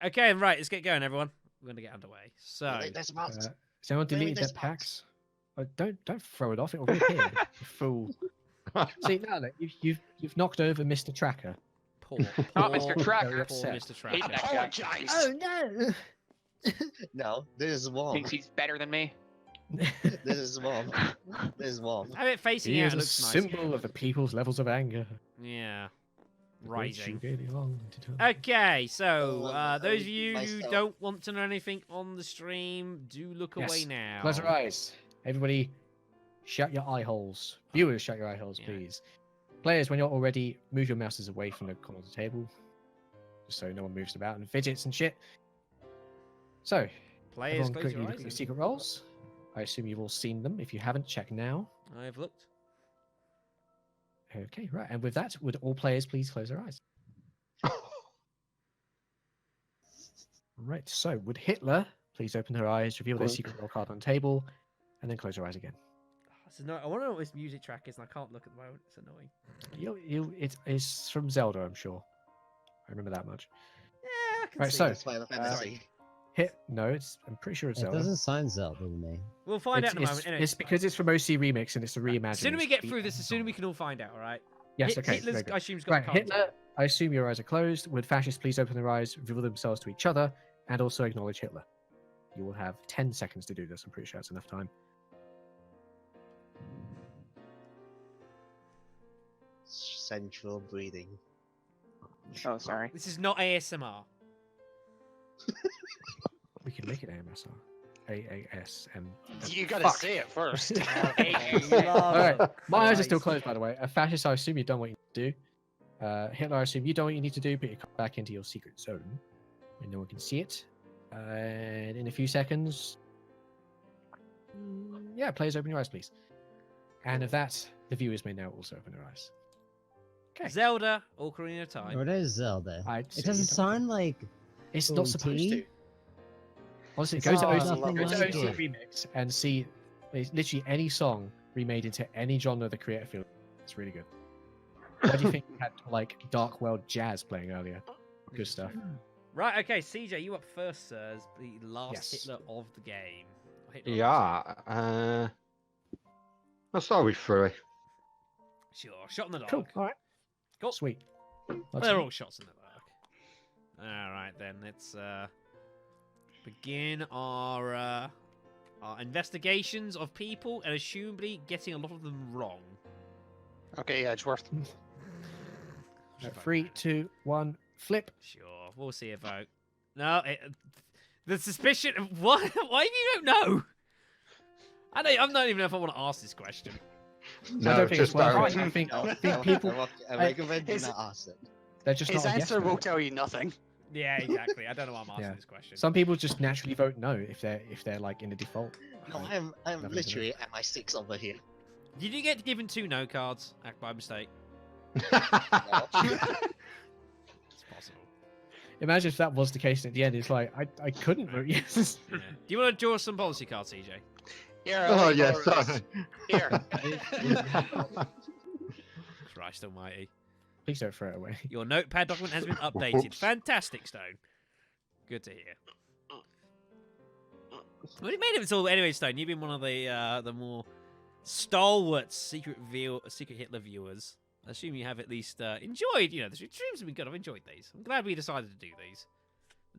Okay, right. Let's get going, everyone. We're gonna get underway. So, There's about Has anyone Maybe deleted there's their packs? Oh, don't throw it off. It'll reappear. You fool. See now that you've knocked over Mr. Tracker. poor, Not poor, Mr. Very Tracker. poor upset. Mr. Hate Tracker. that guy. apologize. Oh no! No, this is warm. Thinks he's better than me. This is warm. This is warm. Have it facing He out. is It a looks nice. symbol of the people's levels of anger. Yeah. The great Rising. Shugeli long to turn. Okay, so Well, those I of you who myself- don't want to know anything on the stream, do look away Yes. now. Close your eyes. Everybody, shut your eye holes. Viewers, shut your eye holes, Yeah. please. Players, when you're all ready, move your mouses away from the corner of the table, just so no one moves about and fidgets and shit. So, Players, everyone close quickly your look eyes. at your secret roles. I assume you've all seen them. If you haven't, check now. I've looked. Okay, right. And with that, would all players please close their eyes? Right. So, would Hitler please open her eyes, reveal their Clunk. secret role card on the table, and then close your eyes again? This is I want to know what this music track is, and I can't look at the moment. It's annoying. It's from Zelda, I'm sure. I remember that much. Yeah, I can Right, see. so, it. It's Final Fantasy. No, I'm pretty sure it's It Zelda. doesn't sound Zelda to me. We'll find out It's, in a moment. Anyway, it's because it's from OC Remix and it's a reimagining. as soon as we get through this, as soon as we can all find out. All right. Yes, Hit- okay. Hitler's, very good. I assume, has got Right, the cards. Hitler, I assume your eyes are closed. Would fascists please open their eyes, reveal themselves to each other, and also acknowledge Hitler? You will have 10 seconds to do this. I'm pretty sure that's enough time. Central breathing. Oh, sorry. This is not ASMR. We can make it AMSR. AASM. You gotta Fuck. say it first. Alright, my eyes are still Christ. closed, by the way. A fascist, I assume you've done what you need to do. Hitler, I assume you done what you need to do, but you come back into your secret zone and no one can see it. And in a few seconds, yeah, players, open your eyes, please. And of that, the viewers may now also open their eyes. Okay. Zelda, Ocarina of Time. What is Zelda? I'd say It doesn't you don't. sound like. It's not supposed to. OT? Honestly, It's go to not OC, nothing go to like OC it. Remix and see literally any song remade into any genre the creator feels. It's really good. Why do you think we had like Dark World Jazz playing earlier? Good stuff. Right, okay, CJ, you up first, sir, as the last Yes. Hitler of the game. Hitler of the Yeah. I'll start with 3. series. Sure, shot in the dark. Cool. All right. Cool. Sweet. Well, they're all shots in the dark. All right, then let's begin our investigations of people, and assumably getting a lot of them wrong. Okay, Edgeworth. Should vote 3, now. 2, 1, flip. Sure, we'll see a vote. No, the suspicion of what? Why do you don't know? I'm not even know if I want to ask this question. No, I don't think it's just worth don't. it. I think No, people I recommend you His- not ask it. they're just His not. a yes answer will vote. tell you nothing. Yeah, exactly. I don't know why I'm asking Yeah. this question. Some people just naturally vote no if they're like in the default. No, Right. I'm Nothing to do. literally at my 6 over here. Did you get given 2 no cards? Act by mistake. It's possible. Imagine if that was the case at the end. It's like I couldn't vote yes. Yeah. Do you want to draw some policy cards, CJ? Here, Oh I'll yes, borrow this. sorry. Here. Christ almighty. Please don't throw it away. Your notepad document has been updated. Oops. Fantastic, Stone. Good to hear. Well, you made it all anyway, Stone. You've been one of the more stalwart secret Hitler viewers. I assume you have at least enjoyed. You know, the streams have been good. I've enjoyed these. I'm glad we decided to do these.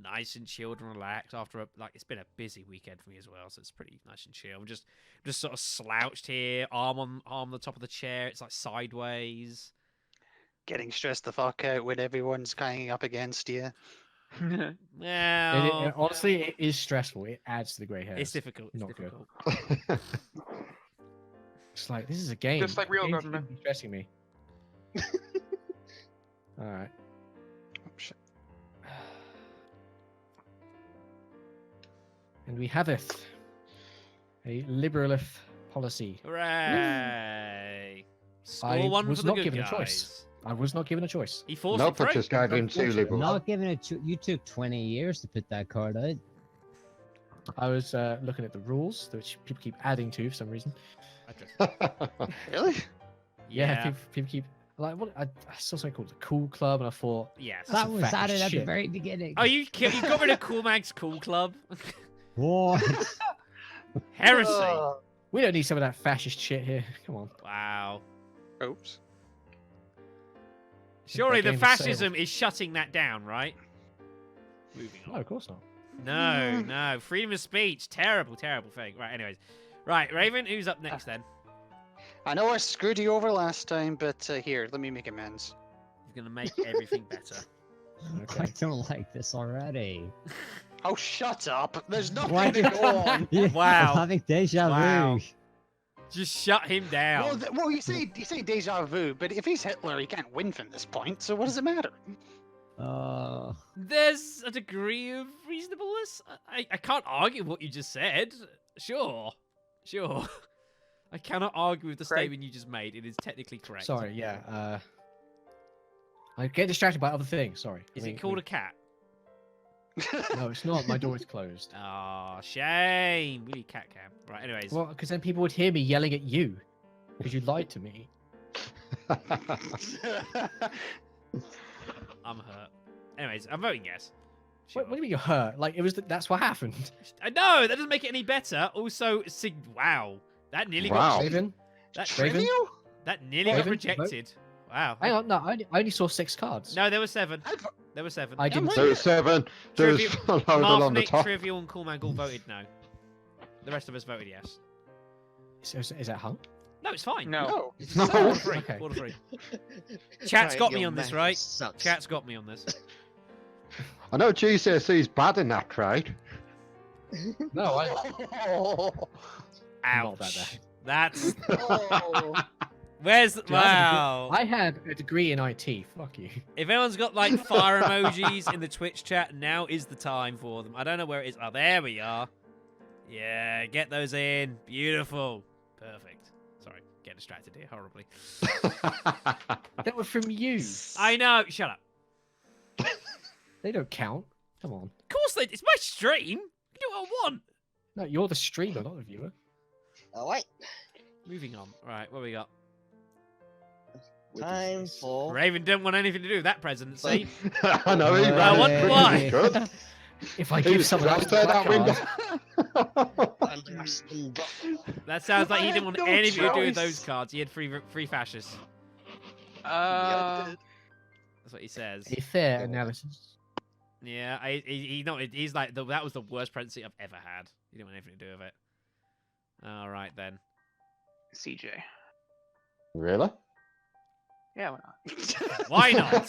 Nice and chilled and relaxed after it's been a busy weekend for me as well, so it's pretty nice and chill. I'm just sort of slouched here, arm on the top of the chair. It's like sideways. Getting stressed the fuck out when everyone's ganging up against you. Well, Honestly, it is stressful. It adds to the grey hairs. it's difficult. It's not good. difficult. It's like this is a game. Just like real Games government. shouldn't be stressing me. All right. Oh, shit. And we have it. A liberalist policy. Hooray! Score I 1 was for the not good given guys. a choice. I was not given a choice. He forced No, it through. but just gave him 2 liberals. Not giving it. You took 20 years to put that card out. I was looking at the rules, which people keep adding to for some reason. Really? Yeah, Yeah. people keep Like what? I saw something called the Cool Club, and I thought Yes. That's That some was fat added at the shit. very beginning. Oh, you got rid of Cool Mag's Cool Club? What? Heresy. we don't need some of that fascist shit here. Come on. Wow. Oops. Surely the game was fascism is shutting that down, right? Moving No, on. of course not. No, no. Freedom of speech. Terrible, terrible thing. Right, anyways. Right, Raven, who's up next then? I know I screwed you over last time, but here, let me make amends. He's going to make everything better. I Okay. don't like this already. Oh, shut up! There's nothing Why to go on. Yeah, Wow. I'm having deja Wow. vu. Just shut him down. Well, you say deja vu, but if he's Hitler, he can't win from this point. So what does it matter? There's a degree of reasonableness. I can't argue what you just said. Sure. Sure. I cannot argue with the Greg? statement you just made. It is technically correct. Sorry. Yeah. I get distracted by other things. Sorry. Is it called a cat? No, it's not. My door is closed. Oh, shame. We need cat cam. Right, anyways. Well, because then people would hear me yelling at you because you lied to me. I'm hurt. Anyways, I'm voting yes. Sure. What do you mean you're hurt? Like it was. That's what happened. I know, that doesn't make it any better. Also, wow. That nearly Wow. got Raven. that, Raven? Trivial? that nearly got Raven, rejected. Wow. Hang on. No, I only saw 6 cards. No, there were 7. There were 7. I didn't. Yeah, see There it. was 7. There was Trivial- a load along the Marthnick, top. Trivial, and Cool Man all voted no. The rest of us voted yes. Is that hung? No, it's fine. No. It's No. 4 to 3. Okay. 4 to 3. Chat's Right, got me your on this, math right? sucks. Chat's got me on this. I know GCSE's bad in that crowd. No, I. Ouch. Not that bad. That's Oh. where's Dude, I had a wow. I had a degree in IT. Fuck you. If anyone's got like fire emojis in the Twitch chat, now is the time for them. I don't know where it is. Oh, there we are. Yeah, get those in. Beautiful. Perfect. Sorry, get distracted here horribly. That were from you. I know. Shut up. They don't count. Come on. Of course, it's my stream. I can do what I want. No, you're the streamer, not the viewer. All right. Moving on. Right, what we got? Time for. Raven didn't want anything to do with that presidency. I know he Well, ran what- it why? pretty good. If I He give was someone else trapped the out black that card, window. Anderson Button. That sounds like he didn't want I had no anything to do with choice. those cards. He had free fascists. Uh, That's what he says. a fair analysis. Yeah, he's like that was the worst presidency I've ever had. He didn't want anything to do with it. All right then. CJ. Really? Yeah, why not? Why not?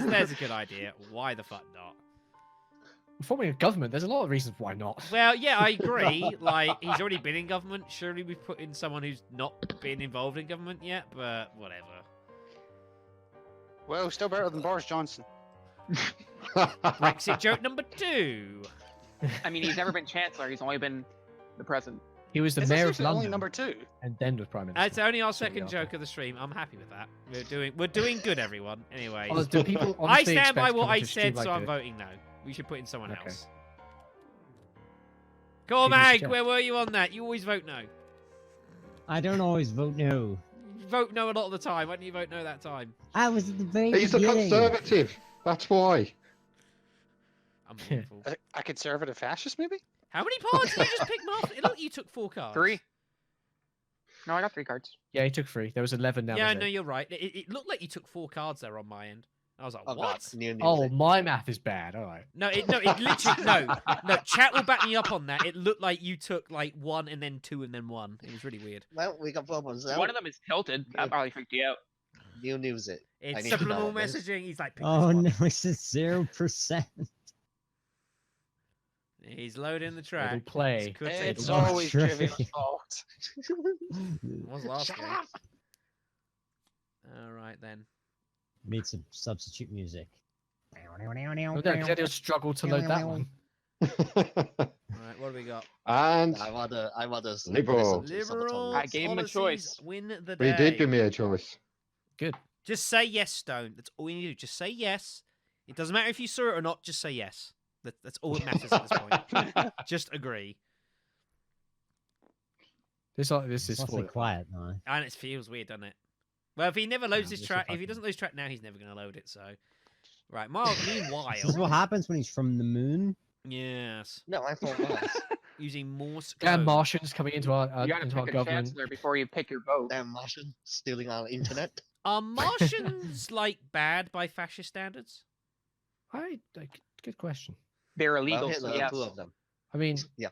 There's a good idea. Why the fuck not? Forming a government, there's a lot of reasons why not. Well, yeah, I agree. Like he's already been in government. Surely we've put in someone who's not been involved in government yet. But whatever. Well, still better than Boris Johnson. Brexit joke number 2. I mean, he's never been chancellor. He's only been the president. He was the Is mayor this of only London number 2? and then was prime minister. It's only our Shortly second after. joke of the stream. I'm happy with that. We're doing good, everyone. Anyway, Oh, do people I honestly stand by expect what someone I to said, stream so like I'm this? voting no. We should put in someone Okay. else. Cool, People Mag, suggest- where were you on that? You always vote no. I don't always vote no. You vote no a lot of the time. Why didn't you vote no that time? I was at the very He's a beginning. conservative. That's why. Unbelievable. A conservative fascist, maybe? How many cards did you just pick, Mark? It looked like you took 4 cards. 3. No, I got 3 cards. Yeah, he took 3. There was 11 now. Yeah, there's no, 8. you're right. It looked like you took 4 cards there on my end. I was like, Oh, what? God. New Oh, music. my math is bad. All right. No, it literally no. Chat will back me up on that. It looked like you took like 1 and then 2 and then 1. It was really weird. Well, we got problems now. One of them is tilted. That probably freaked you out. New music. It's need to subliminal know this. messaging. He's like, pick Oh this one. no, it's at 0%. He's loading the track. It'll play. Could take It's a while. always True. Trivial's fault. It was last Shut game. up. All right then. Need some substitute music. Oh, no, he'll struggle to load that one. All right, what do we got? and I rather Liberal. listen to some of Liberal Tom's. I gave him a policies choice. Win the day. he did give me a choice. Good. Just say yes, Stone. That's all you need to do. Just say yes. It doesn't matter if you saw it or not. Just say yes. That's all that matters at this point. Just agree. This It's is awfully for quiet now. And it feels weird, doesn't it? Well, if he never loads Yeah, this this track, will if he fucking- doesn't load this track now, he's never going to load it. So, right, Miles. Meanwhile, This is what happens when he's from the moon. yes, No, I thought Mars. using Morse Damn code. Martians coming into our You gotta into our pick a government. chancellor before you pick your vote. Damn Martian stealing our internet. Are Martians like bad by fascist standards? Good question. They're Well, illegal. Hitler, so yes. two of them. I mean, Yeah.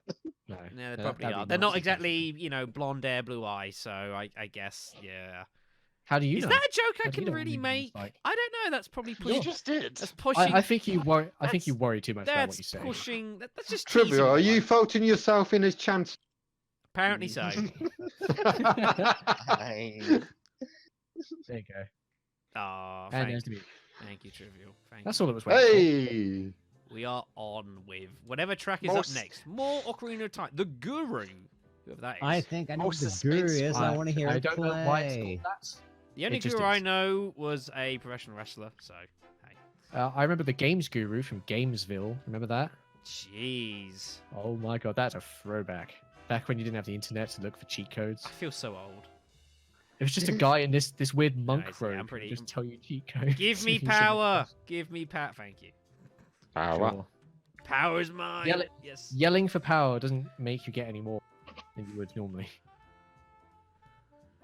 no. Yeah, they that- probably that'd are. be They're not Nazi exactly, blonde hair, blue eyes. So I guess, yeah. How do you Is know? that a joke How I do you can know what really Newman's make? like? I don't know. That's probably You pushing. just did. That's pushing. I think you worry. I think you That's- worry too much about what That's you say. pushing. That's just Trivia, teasing are you everyone. voting yourself in as chance? Apparently so. I... There you go. Oh, And thank, there's the music. thank you, Trivial. Thank That's you. all it was waiting Hey! We are on with whatever track is Most- up next. More Ocarina of Time. The Guru. Whoever that is. I think I know Most what the guru suspense is. I want to hear I it don't know why it's play. called that. the only it just Guru I is. know was a professional wrestler. So, hey. I remember the Games Guru from Gamesville. Remember that? Jeez. Oh my god, that's a throwback. Back when you didn't have the internet to look for cheat codes. I feel so old. It was just a guy in this weird monk I see, robe. I'm who pretty- would just tell you cheat codes. Give me You shouldn't power. trust. Give me power. Thank you. Power. Sure. Power's mine. Yell it- Yes. Yelling for power doesn't make you get any more than you would normally.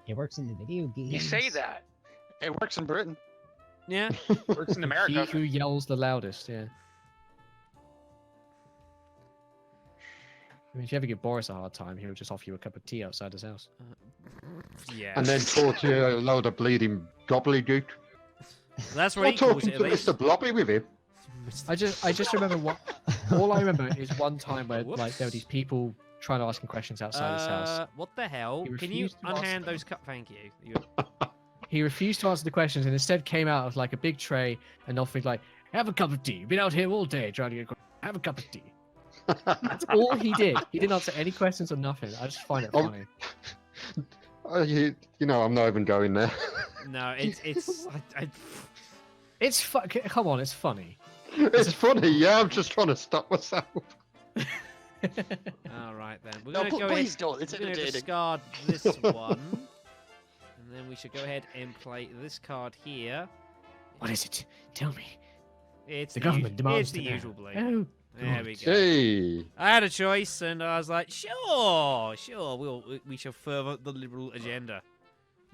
It works in the video games. You say that. It works in Britain. Yeah. Works in He America. who yells the loudest, yeah. I mean, if you ever give Boris a hard time, he'll just offer you a cup of tea outside his house. Yeah. And then taught you a load of bleeding gobbledygook. That's what You're he calls talking it. to At least. Mr. Blobby with him. I just remember what. All I remember is one time where like there were Whoops. these people trying to ask him questions outside his house. What the hell? He Can you refused to answer unhand them. those cup? Thank you. He refused to answer the questions and instead came out of like a big tray and offered like, "Have a cup of tea. Been out here all day trying to get. Have a cup of tea." That's all he did. He didn't answer any questions or nothing. I just find it Oh. funny. You know, I'm not even going there. No, it's. It's come on, it's funny. It's funny, yeah. I'm just trying to stop myself. All right then. We're No, gonna go please ahead. don't. It's We're gonna entertaining. discard this one, and then we should go ahead and play this card here. What is it? Tell me. It's The government demands It's the to know. usual blue. Oh, There we go. Hey. I had a choice, and I was like, sure, we shall further the liberal agenda.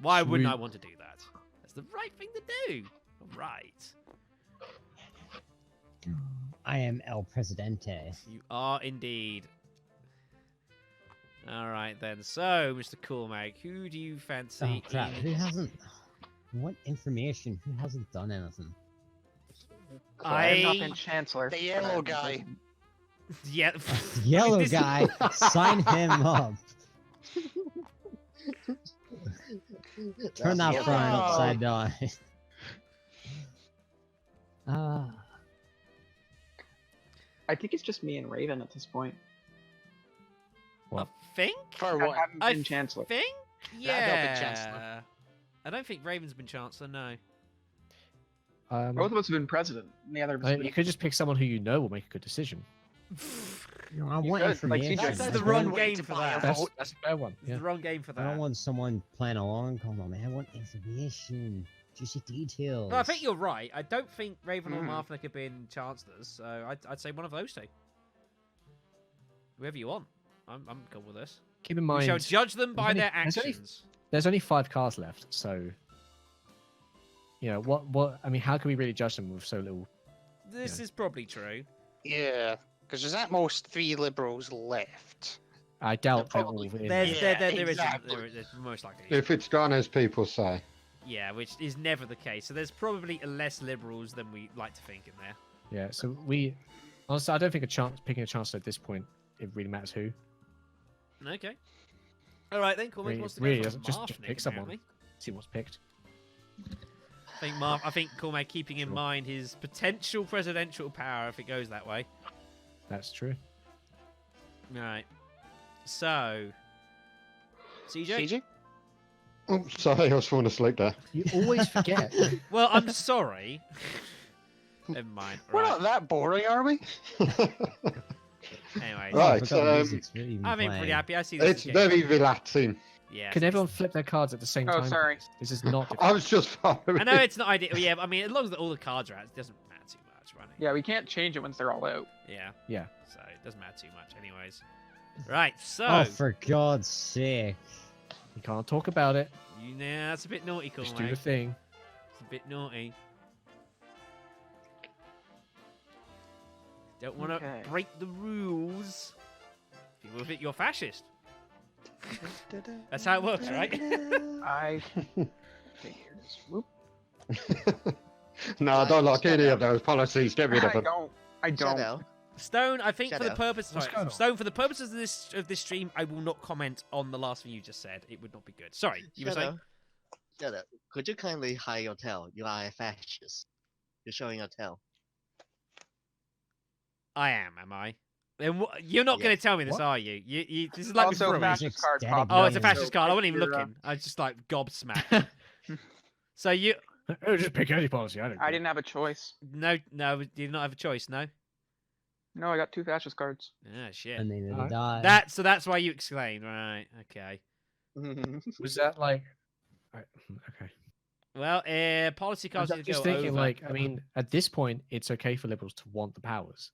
Why wouldn't I Sweet. want to do that? That's the right thing to do. All right. I am El Presidente. You are indeed. All right then. So, Mr. Coolmag, who do you fancy? Oh crap! in- Who hasn't? What information? Who hasn't done anything? I've not I- been chancellor. The yellow guy. Yeah. Yellow This- guy. Sign him up. Turn that That's frown yellow. upside down. Ah. I think it's just me and Raven at this point. I think. For I what? haven't I been chancellor. Think. Yeah, I've not been Yeah. Chancellor. I don't think Raven's been Chancellor. No. Both of us have been president. And the other. You could just pick someone who you know will make a good decision. No, I You want could, like information. CJ That's said. the I wrong don't- way game to for buy a that. That's, vote. that's a fair one. It's Yeah. the wrong game for I don't that. want someone playing along. Come on, man. I want information. Juicy details. No, I think you're right. I don't think Raven or Mhm. Marthnick have been chancellors, so I'd say one of those two. Whoever you want. I'm cool with this. Keep in We mind, shall judge them by only- their there's only- actions. there's only 5 cars left, so you know what? I mean, how can we really judge them with so little? This is probably true. Yeah, because there's at most 3 liberals left. I doubt they're all probably- in. There's, Yeah, there exactly. is most likely. If it's gone as people say. Yeah, which is never the case. So there's probably less liberals than we like to think in there. Yeah, so honestly, I don't think picking a chancellor at this point it really matters who. Okay. All right then. Cool. Really- Wants to really go for doesn't. Just Marthnick, pick someone. apparently. See what's picked. I think Cormac keeping in Sure. mind his potential presidential power if it goes that way. That's true. All right. So, CJ. CJ? Oh, sorry, I was falling asleep there. You always forget. Well, I'm sorry. Never mind. We're Right. not that boring, are we? Anyway, Right, I forgot the music's really I'm pretty playing. happy. I see this. It's as getting- very relaxing. Yeah. Can everyone flip their cards at the same Oh, time? sorry. please? This is not. I was just following. I know it's not ideal. Yeah, but I mean, as long as all the cards are out, it doesn't matter too much, right? Yeah, we can't change it once they're all out. Yeah. Yeah. So it doesn't matter too much, anyways. Right. So. Oh, for God's sake. You can't talk about it. Yeah, that's a bit naughty, Just do Cormac. the thing. It's a bit naughty. Don't want to Okay. break the rules. If you move it, you're fascist. That's how it works, right? I figured this. Whoop. No, I don't like any of those policies. Get rid of I them. don't. I don't. Shadow. Stone, I think for the Shadow. purpose, What's sorry, going on? Stone, for the purposes of this stream, I will not comment on the last thing you just said. It would not be good. Sorry, you were saying. Shadow. Could you kindly hide your tail? You are a fascist. You're showing your tail. I am I? Then you're not going to Yes. tell me this, What? are you? You this is like Also, before. fascist card Ecstatic popped Oh, up, it's a Brilliant. fascist so card. I if wasn't even you're, looking. I was just like gobsmacked. So you Oh, just pick any policy. I don't. I didn't have a choice. no, you did not have a choice, no. No, I got 2 fascist cards. Ah, shit. And then Alright. die. That's why you exclaimed, right? Okay. Was that like? Alright, okay. Well, policy cards I'm need to just go thinking, over. like, I mean, at this point, it's okay for liberals to want the powers.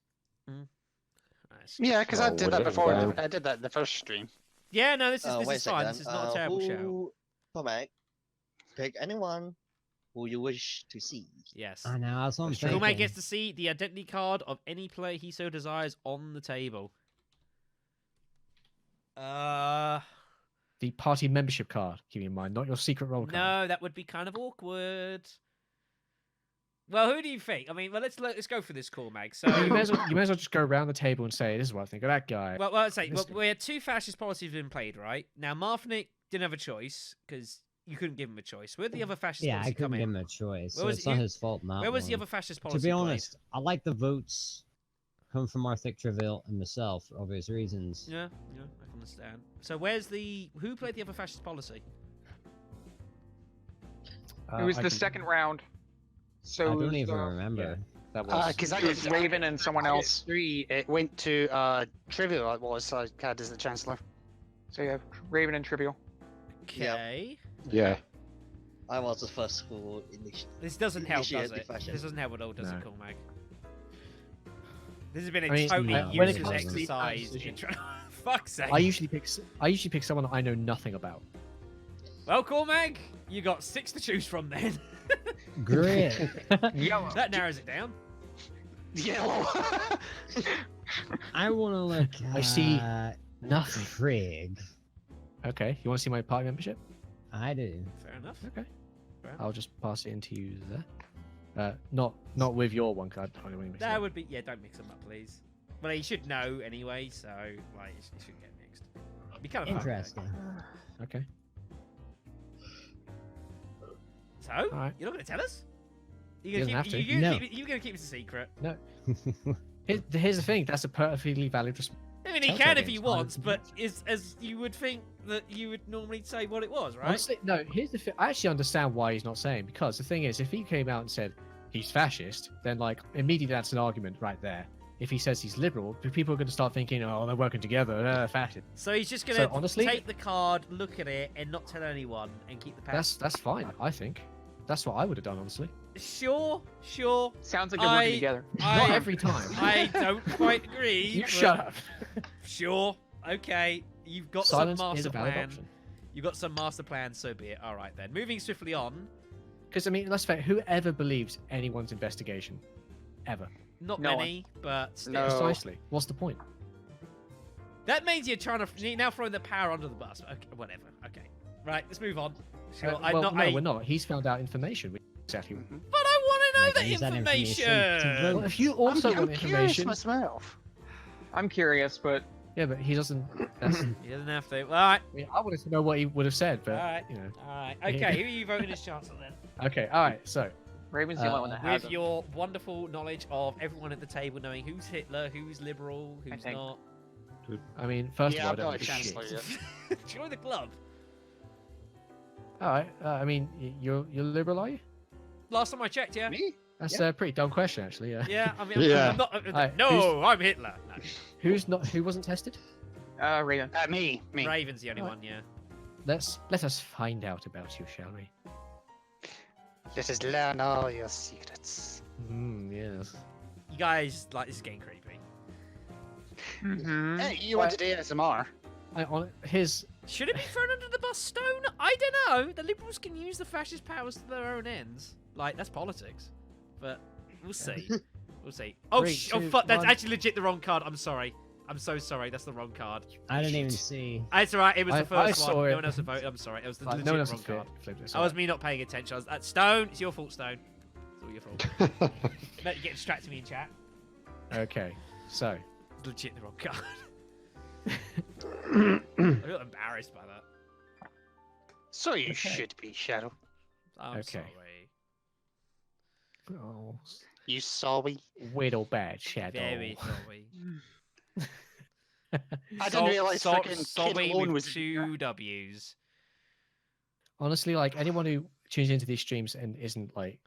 Nice. Yeah, because I Oh, did that whatever. before. I did that in the first stream. Yeah, no, this is Wait a fine. second. This is not a terrible show. Who... Cormac, pick anyone who you wish to see. Yes. I know, that's what I'm Coolmate thinking. gets to see the identity card of any player he so desires on the table. The party membership card, keep in mind, not your secret roll card. No, that would be kind of awkward. Well, who do you think? I mean, well, let's go for this call, Mag. So, You may as well just go around the table and say, "This is what I think of that guy." well, let's say This we had 2 fascist policies been played, right? Now, Marfnik didn't have a choice because you couldn't give him a choice. Where did the other fascist Yeah, policy I couldn't come give in? him a choice. Where So was it's not you- his fault. Not Where was the one. other fascist policy? To be played? honest, I like the votes come from Arthur Treville and myself for obvious reasons. Yeah, I can understand. So, who played the other fascist policy? It was I the can- second round. So Oh, I it don't was, even remember. That was. Because it was Raven and someone else. 3, it went to Trivial. It was card as the Chancellor. So you have Raven and Trivial. Yep. Okay. Yeah. I was the first who initiated. This doesn't help, does Initiate it? the fashion. This doesn't help at all, does it, No. Cool Mag? This has been a I mean, totally no, when it useless comes to the exercise decision- in trying. Fuck's sake. I usually pick someone that I know nothing about. Well, cool, Mag. You got 6 to choose from then. Great. Yellow. That narrows it down. Yellow. I want to look I see at nothing. Craig. Okay, you want to see my party membership? I do. Fair enough. Okay, Fair enough. I'll just pass it into you there. Not with your one card. I don't want to mix it That up. would be. Yeah, don't mix them up, please. Well, you should know anyway, so like it shouldn't get mixed. It'd be kind of fun, though. Interesting. Okay. So, Alright. you're not going to tell us? He doesn't have to. You're No. going to keep it a secret. Here's the thing. That's a perfectly valid response. I mean, he Telltale can if games he are wants, hard but to as you would think that you would normally say what it was, right? Honestly, no. Here's the thing. I actually understand why he's not saying, because the thing is, if he came out and said he's fascist, then like immediately that's an argument right there. If he says he's liberal, people are going to start thinking, oh, they're working together, fascist. So he's just going So to honestly- take the card, look at it, and not tell anyone, and keep the pass. That's fine. I think that's what I would have done, honestly. Sure. Sounds like they're working I- together. Not I, every time. I don't quite agree. You but shut up. Sure. Okay. You've got Silence some is master a valid plan. option. You've got some master plan, so be it. All right then. Moving swiftly on. Because I mean, let's face it, whoever believes anyone's investigation, ever. Not No one. many, but still. No. Precisely. What's the point? That means you're trying to you're now throwing the power under the bus. Okay, whatever. Okay. Right. Let's move on. Sure. I'm well, not. no, we're not. He's found out information. Exactly. But I want to know Like, that use that information. information to Well, if you also I'm want curious information, myself. I'm curious, but yeah, but he doesn't. That's, He doesn't have to. All right. I mean, I wanted to know what he would have said, but Alright. you know. All right. Okay. Who are you voting as chancellor then? Okay, all right. So Raven's the only one that has With them. your wonderful knowledge of everyone at the table knowing who's Hitler, who's liberal, who's think. not. I mean, first Yeah, of all, I I've don't got a give a Chancellor shit. yet. Join the club. All right. I mean, you're liberal, are you? Last time I checked, yeah. Me? That's a pretty dumb question, actually. Yeah. Yeah, I mean, Yeah. I'm not. Alright, no, I'm Hitler. No. Who's not? Who wasn't tested? Raven. Me. Raven's the only Alright. one, yeah. let us find out about you, shall we? Let us learn all your secrets. Yes. You guys, like, this is getting creepy. Mm-hmm. Hey, you wanted ASMR. His Should it be thrown under the bus, Stone? I don't know. The Liberals can use the fascist powers to their own ends. Like, that's politics. But we'll see. We'll see. Oh, Three, oh two, fuck, that's one. actually legit the wrong card. I'm sorry. I'm so sorry. That's the wrong card. I didn't even see. It's alright. It was the I first saw one. it. No one else had voted. I'm sorry. It was the legit no one else wrong has card. flipped it. That was me not paying attention. I was, Stone, it's your fault, Stone. It's all your fault. Let you get distracted me in chat. Okay, so It's legit the wrong card. I feel embarrassed by that. So you should be, Shadow. I'm Okay. sorry. oh, You sorry? little bad shadow. Very sorry. I didn't realise freaking Kid sorry Alone with was. two W's. Honestly, like anyone who tunes into these streams and isn't like,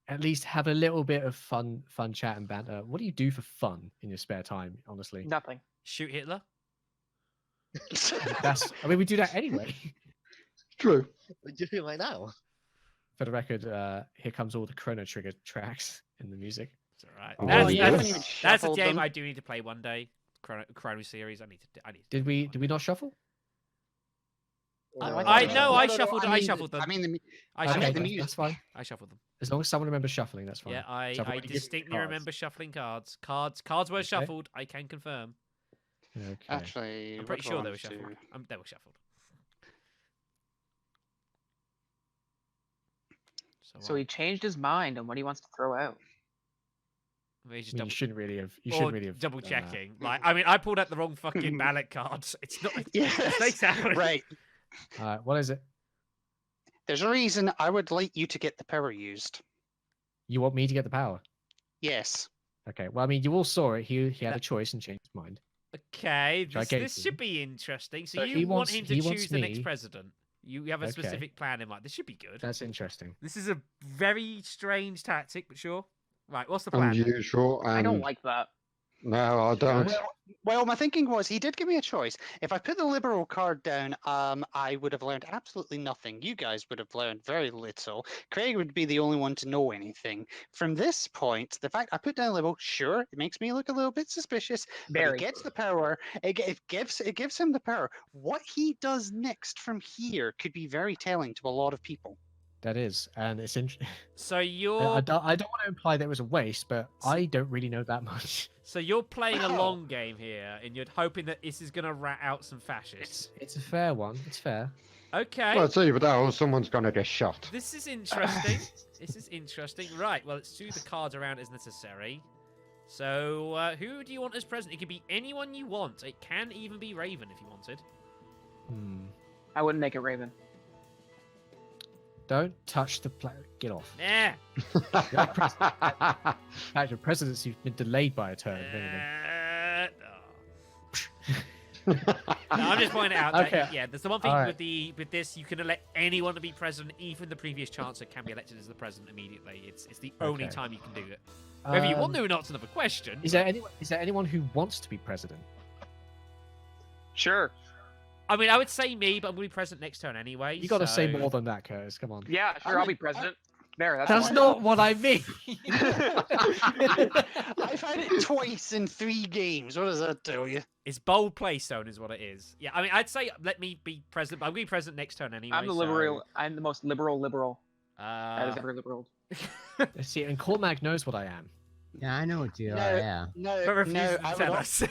at least have a little bit of fun chat and banter. What do you do for fun in your spare time? Honestly, Nothing. Shoot Hitler. that's. I mean, we do that anyway. True. We're doing it right now. For the record, here comes all the Chrono Trigger tracks in the music. It's alright. Oh, That's, you that's, haven't even that's a shuffled game them. I do need to play one day. Chrono series. I need to. Did we not shuffle? I know, I shuffled. I mean shuffled them. I mean, I Okay, shuffled the them. music. That's fine. I shuffled them. As long as someone remembers shuffling, that's fine. Yeah, I So I've already given you distinctly cards. remember shuffling cards. Cards were Okay. shuffled. I can confirm. Okay. Actually, I'm pretty what sure do they I were want to shuffled. do? They were shuffled. So he changed his mind on what he wants to throw out. Maybe just I mean, double, you shouldn't really have. You or shouldn't really have double done that. checking. Like, I mean, I pulled out the wrong fucking ballot cards. It's not. Yes, Mistakes happen. right. What is it? There's a reason I would like you to get the power used. You want me to get the power? Yes. Okay. Well, I mean, you all saw it. He had No. a choice and changed his mind. Okay, Shall I this, get it this to should you? be interesting. So So you he want wants- him to he wants choose the next me- president. You have a Okay. specific plan in mind. This should be good. That's interesting. This is a very strange tactic, but sure. Right, what's the plan? Unusual. I don't And like that. no, I don't. Well, my thinking was he did give me a choice. If I put the liberal card down, I would have learned absolutely nothing. You guys would have learned very little. Craig would be the only one to know anything. From this point, the fact I put down liberal, sure, it makes me look a little bit suspicious. But Very. he gets the power. It gives him the power. What he does next from here could be very telling to a lot of people. That is, and it's interesting. So I you're don't want to imply that it was a waste, but I don't really know that much. so you're playing a Wow. long game here, and you're hoping that this is gonna rat out some fascists. It's a fair one. It's fair. Okay. Well, it's either that or someone's going to get shot. This is interesting. This is interesting. Right, well, let's do the cards around as necessary. So, who do you want as president? It can be anyone you want. It can even be Raven if you wanted. Hmm. I wouldn't make it Raven. Don't touch the planet. Get off. Nah. In fact, your presidency's been delayed by a turn. if anything. No, I'm just pointing out that Okay. yeah, there's the one thing Alright. with this, you can elect anyone to be president, even the previous chancellor can be elected as the president immediately. It's the only Okay. time you can do it. Whether you want Um, to or not's another question. Is there anyone who wants to be president? Sure. I mean, I would say me, but I'm going to be president next turn anyway. You got to say so- more than that, Curtis. Come on. Yeah, sure. I'll be president. There. That's That's fine. not what I mean. I've had it twice in 3 games. What does that tell you? It's bold playstone is what it is. Yeah, I mean, I'd say let me be president, but I'm going to be president next turn anyway. I'm the liberal. I'm the most liberal that has So, ever liberal. See, and Cormac knows what I am. Yeah, I know what you are. No. Yeah. No, but refuses no, to I would tell al- us.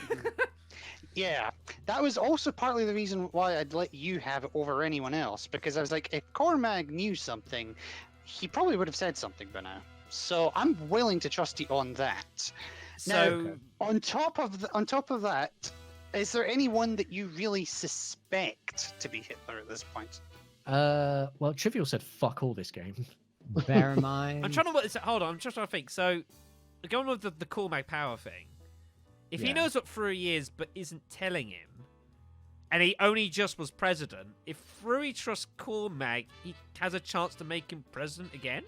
Yeah, that was also partly the reason why I'd let you have it over anyone else, because I was like, if Cormag knew something, he probably would have said something by now. So I'm willing to trust you on that. So, On top of that, is there anyone that you really suspect to be Hitler at this point? Well, Trivial said fuck all this game. Bear in mind. I'm trying to work this out. Hold on, I'm just trying to think. So, going with the Cormac power thing, if he Yeah. knows what Frui is but isn't telling him, and he only just was president, if Frui trusts Cormac, he has a chance to make him president again?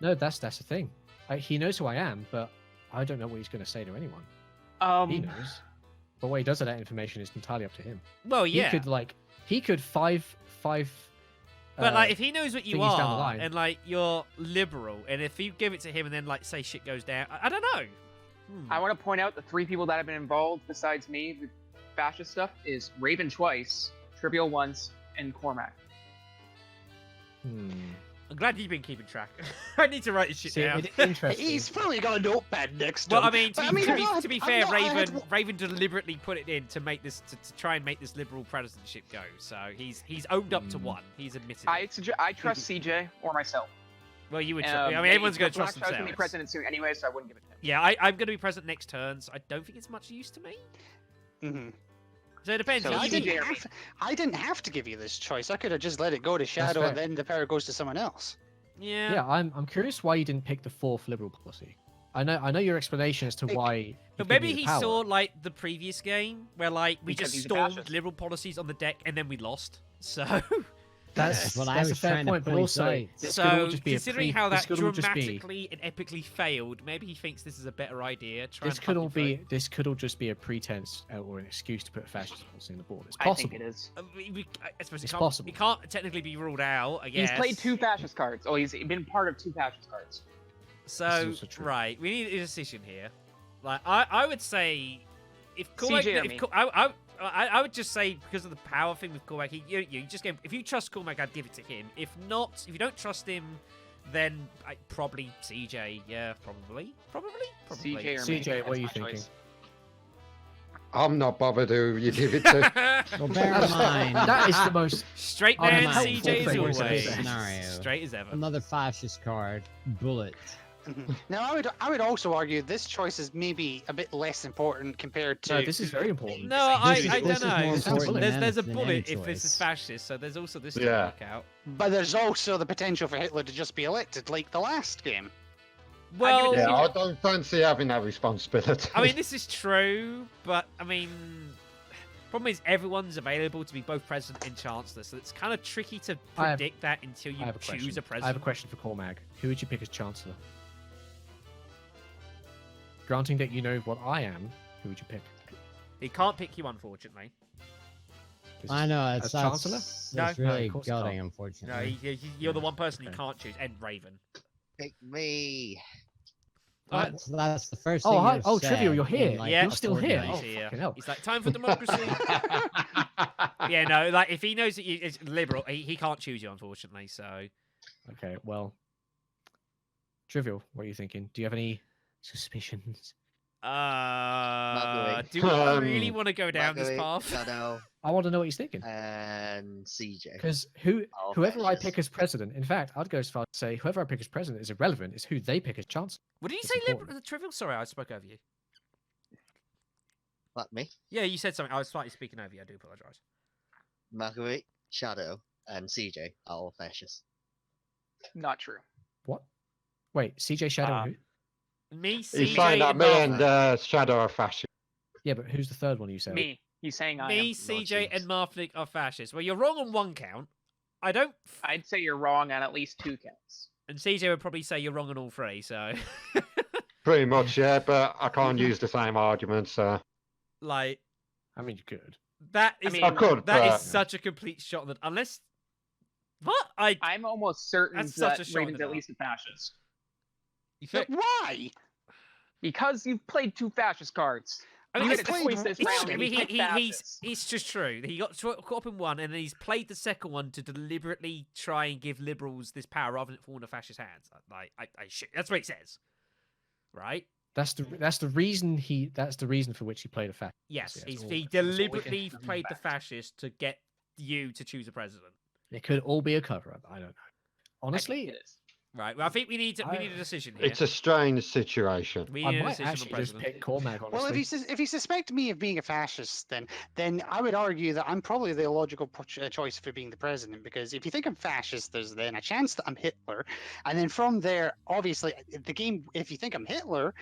No, that's the thing. He knows who I am, but I don't know what he's going to say to anyone. He knows. But what he does with that information is entirely up to him. Well, yeah. He could five. But like, if he knows what you thingies down the are, line. and like you're liberal, and if you give it to him, and then like say shit goes down, I don't know. I want to point out the 3 people that have been involved besides me with fascist stuff is Raven twice, Trivial once, and Cormac. I'm glad you've been keeping track. I need to write this shit See, down. it's interesting. He's probably got a notepad next to Well, him. I mean, But to be fair, I had- Raven deliberately put it in to make this to try and make this liberal presidentship go. So he's owned up to one. He's admitted. It. I trust CJ or myself. Well, you would. I Um, mean, yeah, everyone's going to Black trust Shaw's gonna be themselves. president soon anyway, so I wouldn't give it to him. Yeah, I'm going to be president next turn. So I don't think it's much use to me. Mhm. So it depends. So If I you CJ think- didn't, or me? I didn't have to give you this choice. I could have just let it go to Shadow, fair. and then the power goes to someone else. yeah. Yeah, I'm curious why you didn't pick the 4th liberal policy. I know your explanation as to why. you've But given maybe you the he power. saw like the previous game where like we Because just he's a stormed fascist. liberal policies on the deck and then we lost. So, That's Well, I that's a was fair trying to point, but point also out- this could all so just be a considering pre- how this that could all just be- dramatically and epically failed, maybe he thinks this is a better idea. Try This and could hunt all your be. vote. This could all just be a pretense or an excuse to put fascist policy in the board. It's I possible. think it is. I suppose It's it can't, possible. It can't technically be ruled out. I guess He's played 2 fascist cards. Oh, he's been part of 2 fascist cards. So also true. right, we need a decision here. Like I would say, if Cormac, CJ or if me? I would just say because of the power thing with Cormac, you just give. If you trust Cormac, I'd give it to him. If not, if you don't trust him, then probably CJ. Yeah, probably. CJ or me. CJ, what are you That's my thinking? choice. I'm not bothered who you give it to. Well, bear in mind, That is the most. Straight man, Unhelpful CJ as thing to always. say. Scenario. Straight as ever. another fascist card, bullet. Now, I would also argue this choice is maybe a bit less important compared to. No, this is very important. No, I This is- don't this is more know. important than There's a anything, bullet any if this is choice. fascist, so there's also this to Yeah. work out. But there's also the potential for Hitler to just be elected, like the last game. Well, Yeah, I don't fancy having that responsibility. I mean, this is true, but I mean, problem is everyone's available to be both president and chancellor, so it's kind of tricky to I have- predict that until I you have a choose question. a I have a president. question for Cormac. Who would you pick as chancellor? Granting that you know what I am, who would you pick? He can't pick you, unfortunately. This I is- know as it's chancellor? that's No, it's no, really of course it gutting, can't. No, unfortunately. you're the one person Okay. he can't choose, and Raven. Pick me. Alright. That's the first Oh, thing hi- you've oh, Trivial, said you're here. in, like, Yeah. You're still here. fortnight. Oh, He's here. fucking hell. He's like, time for democracy. Yeah, no, like if he knows that it's liberal, he can't choose you, unfortunately. So Okay, well, Trivial, what are you thinking? Do you have any suspicions? do Marguerite. we really want to go down this Marguerite, path? Shadow, I want to know what he's thinking. and CJ. Because All whoever I fascists. pick as president, in fact, I'd go as far as to say whoever I pick as president is irrelevant. It's who they pick as chancellor. What did you It's say, important. Trivial? Sorry, I spoke over you. What, me? Yeah, you said something. I was slightly speaking over you. I do apologise. Marguerite, Shadow, and CJ are all fascists. Not true. What? Wait, CJ Shadow and who? Me, He's CJ, saying that and me Martha. and Shadow are fascists. Yeah, but who's the third one you said? Me. He's saying I Me, am. CJ, Nonsense. and Marfnik are fascists. Well, you're wrong on one count. I don't. I'd say you're wrong on at least 2 counts. And CJ would probably say you're wrong on all 3. So, Pretty much, yeah, but I can't use the same arguments. like I mean, you could. that is mean, I could, that is but such a complete shot that unless what I'm almost certain That's such that a shot in Raven's the at dark. least a fascist. you But think, why? Because you've played 2 fascist cards. I mean, You it's, get a choice this it's round true. and I you mean, pick fascists. it's just true. He got caught up in one, and then he's played the second one to deliberately try and give liberals this power rather than it fall into fascist hands. Like, shit. That's what he says, right? That's the reason that's the reason for which he played a fact. Yes, Yes, he's, all- he that's all we can- deliberately that's played the fact. fascist to get you to choose a president. It could all be a cover up. I don't know. I Honestly, think it is. Right. Well, I think we need a decision here. it's a strange situation. We I need a might decision on actually just president. pick Cormac. Honestly, Well, if you suspect me of being a fascist, then I would argue that I'm probably the illogical choice for being the president. Because if you think I'm fascist, there's then a chance that I'm Hitler, and then from there, obviously, the game. If you think I'm Hitler,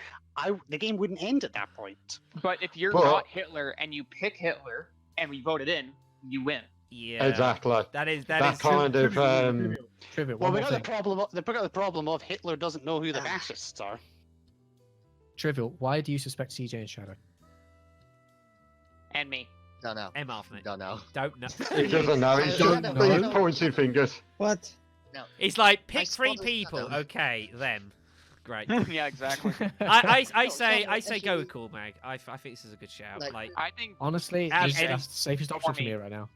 the game wouldn't end at that point. But if you're But- not Hitler and you pick Hitler and we vote it in, you win. Yeah. Exactly. That is That kind of Trivial. Well, One we more got thing. the problem of Hitler doesn't know who the fascists are. Trivial. Why do you suspect CJ and Shadow? And me. Don't know. And Marfnik. Don't know. Don't know. He doesn't know. He's Don't just know. he's pointing fingers. What? It's like I pick 3 spotted people. Shadow. Okay, them. Great. Yeah, exactly. I No, say Shadow, go with actually- Cool Mag. I think this is a good shout. Like- Like I think Honestly, Ab- it's and- the safest option for me. me right now.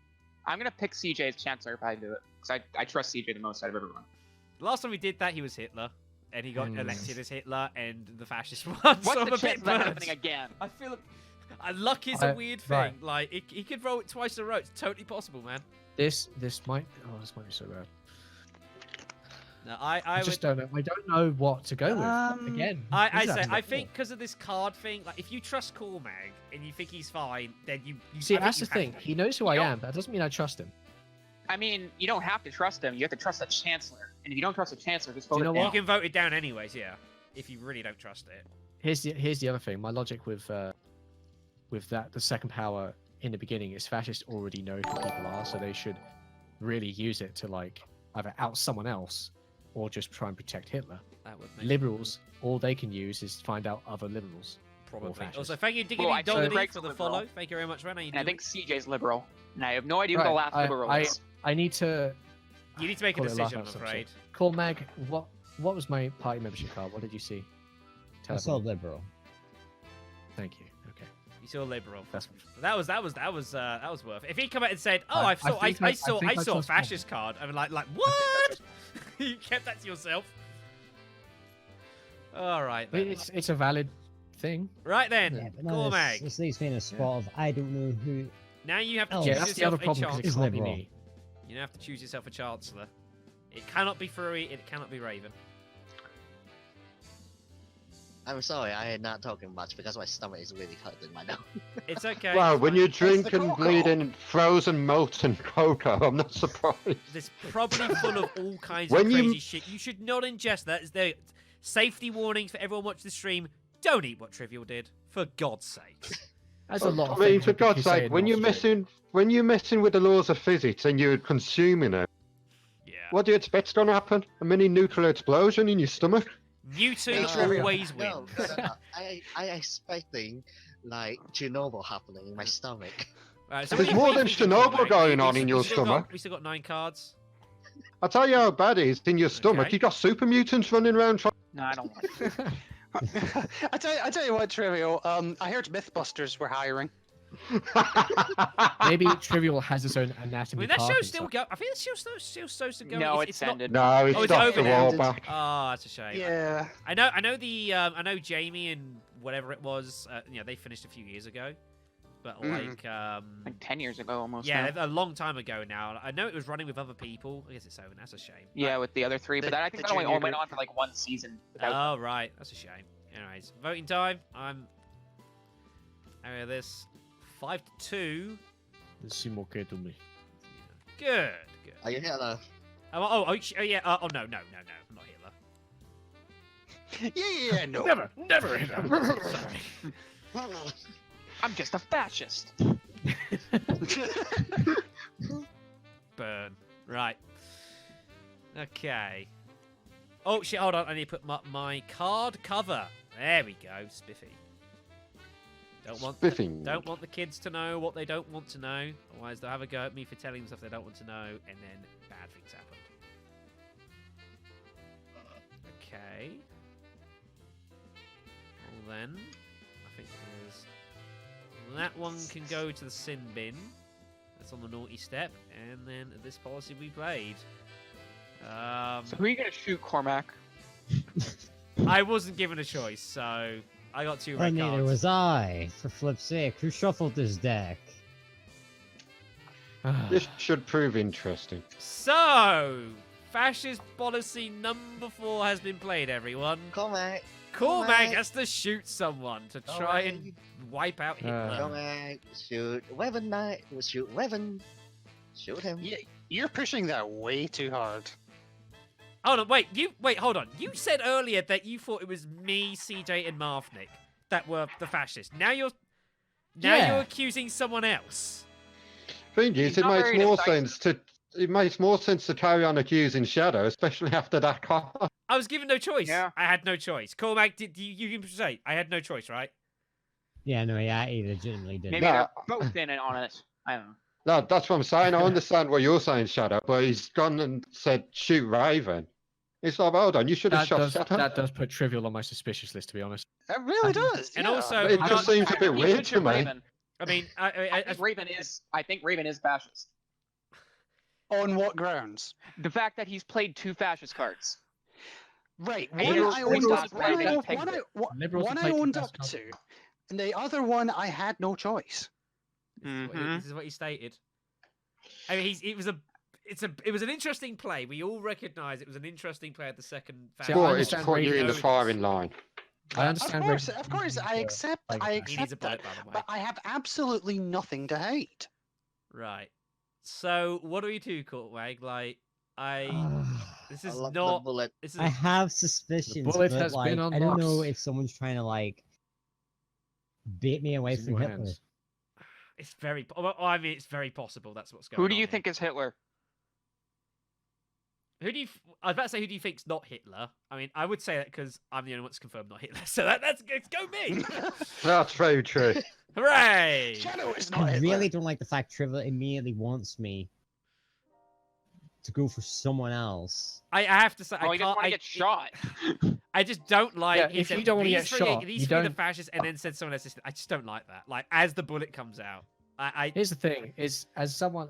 I'm gonna pick CJ's Chancellor if I do it, because I trust CJ the most out of everyone. last time we did that, he was Hitler, and he got Hmm. elected as Hitler, and the fascist won. What's so I'm the a chance bit of that burnt. happening again? I feel luck is a I- weird thing. right. Like he could roll it twice in a row. It's totally possible, man. This might be so bad. No, I I just would. don't know. I don't know what to go with. Again, I he's say having I a think because of this card thing. Like if you trust Cool Mag and you think he's fine, then you See, I think that's you the have thing. to. He knows who I Nope. am, but that doesn't mean I trust him. I mean, you don't have to trust him. You have to trust the Chancellor. And if you don't trust the Chancellor, just vote you it know down. You can vote it down anyways, yeah. If you really don't trust it. Here's the other thing. My logic with that the second power in the beginning is fascists already know who people are, so they should really use it to like either out someone else or just try and protect Hitler. That would make Liberals, all they can use is find out other liberals. probably. fascist. Also, thank you, Diggity Well, I think Doggity, Greg's for a the liberal. follow. Thank you very much, Ren. How you And I doing? think CJ's liberal. And I have no idea who the Right, last liberal is. I need to You need to make a call it a laugh decision, I'm out some afraid. call Mag. What was my party membership card? What did you see? I Tell saw me. liberal. Thank you. Okay, You saw liberal. that's That was worth it. If he come out and said, "Oh, I I saw think I saw trust a Paul. fascist card," I'm like what? You kept that to yourself. All right then. it's a valid thing. Right then, Yeah, but Cool no, Mag. this leaves me in a spot of I don't know who. Now you have to Oh, choose Yeah, that's the other yourself a problem because chancellor. it can't be liberal. me. You have to choose yourself a chancellor. It cannot be Furry. It cannot be Raven. I'm sorry, I am not talking much because my stomach is really hurting right now. It's okay. Wow, it's when fine. you're the drinking cocoa. bleeding frozen molten cocoa, I'm not surprised. It's probably full of all kinds When of you- crazy shit. You should not ingest that. It's the safety warnings for everyone watching the stream. Don't eat what Trivial did, for God's sake. That's a lot of I mean, things for that you God's say sake, and when not you're straight. messing with the laws of physics and you're consuming it, Yeah. what do you expect's going to happen? A mini nuclear explosion in your stomach? Mewtwo No, always no, wins. no, no. I expecting like Chernobyl happening in my stomach. Right, so There's what do you more think than we should do, Chernobyl mate? going We- on we- in we your still got- stomach. We still got 9 cards. I'll tell you how bad it is in your stomach. Okay. You got super mutants running around trying. No, I don't want it. I tell you what, Trivial. I heard MythBusters were hiring. Maybe Trivial has its own I anatomy. mean, that park show's and still stuff. go. I think that show's still supposed to go. No, it's it's not. ended. No, he Oh, it's stopped over the now. war back. Oh, that's a shame. Yeah. I know Jamie and whatever it was. They finished a few years ago, but like, Like 10 years ago almost. yeah, now. a long time ago now. I know it was running with other people. I guess it's over. That's a shame. Yeah, with the other three. The- But that, I think the that only junior went group. on for like one season. without- Oh right, that's a shame. Anyways, voting time. I'm. This 5-2. Simo que to me. Good. Are you Hitler? Oh yeah. Oh no, I'm not Hitler. Yeah, no. Never hit I'm just a fascist. Burn. Right. Okay. Oh shit! Hold on. I need to put my card cover. There we go. Spiffy. Spiffing. Don't want the kids to know what they don't want to know. Otherwise, they'll have a go at me for telling them stuff they don't want to know, and then bad things happen. Okay. Well then, I think there's that one can go to the sin bin. That's on the naughty step, and then this policy we played. So who are you gonna shoot, Cormac? I wasn't given a choice, so I got 2 Well, red neither cards. was I. For flip's sake, who shuffled this deck? This should prove interesting. So, fascist policy number 4 has been played, everyone. Cormac, Cormac Cormac. has to shoot someone to try and wipe out Hitler. Cormac, shoot weapon knight, shoot weapon, shoot him. Yeah, you're pushing that way too hard. Hold on, hold on. You said earlier that you thought it was me, CJ, and Marfnik that were the fascists. Now you're Yeah. accusing someone else. Thing is, He's it not makes very more decisive. sense to carry on accusing Shadow, especially after that card. I was given no choice. Yeah. I had no choice. Cormac, did you can say I had no choice, right? Yeah, no, yeah, he legitimately did. Maybe No, they're both in it on it. I don't know. No, that's what I'm saying. I understand what you're saying, Shadow, but he's gone and said shoot Raven. It's like, hold on, you should have That shot does Shadow. that does put Trivial on my suspicious list, to be honest. It really does. And yeah. also- It just seems a bit You weird to mentioned me. Raven. I mean, I think Raven is fascist. On what grounds? The fact that he's played 2 fascist cards. Right. And One you're I forced owned to up, play one I, that one I, pick. one- Liberals one have I played owned two up best to, and the other one I had no choice. this is what he stated. I mean, it was an interesting play. We all recognise it was an interesting play at the second. See, I But it's understand put you Raven in the knows firing line. I understand. Of course, I accept like, I He needs a accept bullet, that, by the way. but I have absolutely nothing to hate. Right. So what do we do, Courtwag? Like, this I is love the not. bullet. This is. I have suspicions, bullet but has like, been I don't know unlocked. if someone's trying to like bait me away It's in from your Hitler. hands. It's very. Well, I mean, it's very possible. That's what's going on. Who do you here. think is Hitler? Who do you? I was about to say who do you think's not Hitler? I mean, I would say that because I'm the only one that's confirmed not Hitler. So that's go me. That's very true. Hooray! Shadow is not I Hitler. really don't like the fact Trivial immediately wants me to go for someone else. I have to say, Oh, I he doesn't can't. want to get shot. I just don't like. Yeah, he if said, you don't wanna "These get three- shot, these you three are the don't- fascists, and then said someone else. I just don't like that. Like as the bullet comes out, I Here's the thing: is as someone,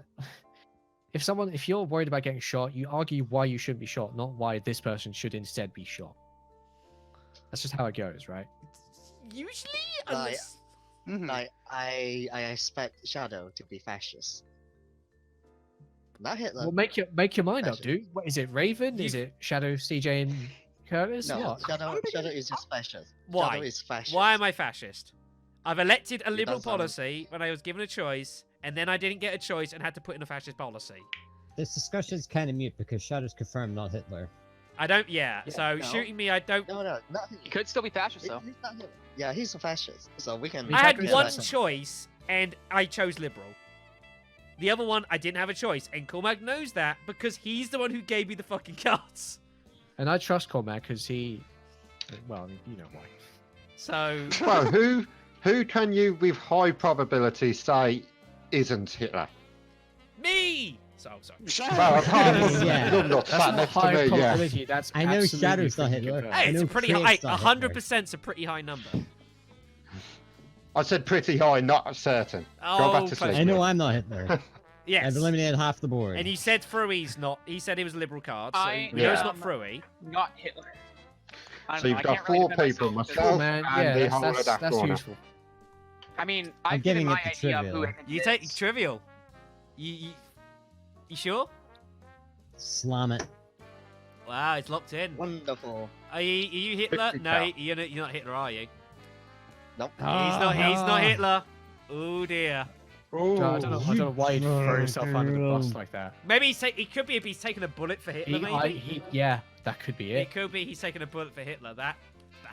if you're worried about getting shot, you argue why you shouldn't be shot, not why this person should instead be shot. That's just how it goes, right? usually Right. unless Mhm. Like I expect Shadow to be fascist. Not Hitler. Well, make your mind up, Fascist. dude. What is it? Raven? Is You- it Shadow, CJ, and Curtis? No, What? Shadow is just fascist. Why? Shadow is fascist. why am I fascist? I've elected a liberal doesn't- policy when I was given a choice, and then I didn't get a choice and had to put in a fascist policy. This discussion's kind of mute because Shadow's confirmed not Hitler. I don't. Yeah. Yeah, so no. shooting me, I don't. No, not He could still be fascist though. He's not Hitler. Yeah, he's a fascist. So we can. We I can't had agree one on that. choice, and I chose liberal. The other one, I didn't have a choice, and Cormac knows that because he's the one who gave me the fucking cards. And I trust Cormac because he, well, you know why. So Well, who can you with high probability say isn't Hitler? me. So sorry. Shadow. Well, apart from Yeah. Numbnut That's sat not next to high me, yeah. probability. That's I know absolutely Shadow's not freaking Hitler. confirmed. Hey, I it's a know pretty Craig's high. not Hitler. 100%'s a pretty high number. I said pretty high, not certain. Oh, Go back to close. sleep. I know I'm not Hitler. Yes. I've eliminated half the board. And he said Frui's not. He said he was a liberal card. So I we know it's am not Fruy. Not Hitler. I don't So know, you've I got can't really 4 defend people, myself because- myself. Cool, man. and Yeah, the whole of that's that corner. useful. I mean, I'm I've given giving my it to idea of who Trivial. I think You it take is. trivial. You sure? Slam it. Wow, it's locked in. Wonderful. Are you Hitler? 50 No, Ah. you're not Hitler, are you? Nope. He's not Hitler. Oh dear. I don't know why you'd throw yourself under the bus True. like that. Maybe he could be if he's taking a bullet for Hitler. Maybe Yeah, that could be it it. could be he's taking a bullet for Hitler. That's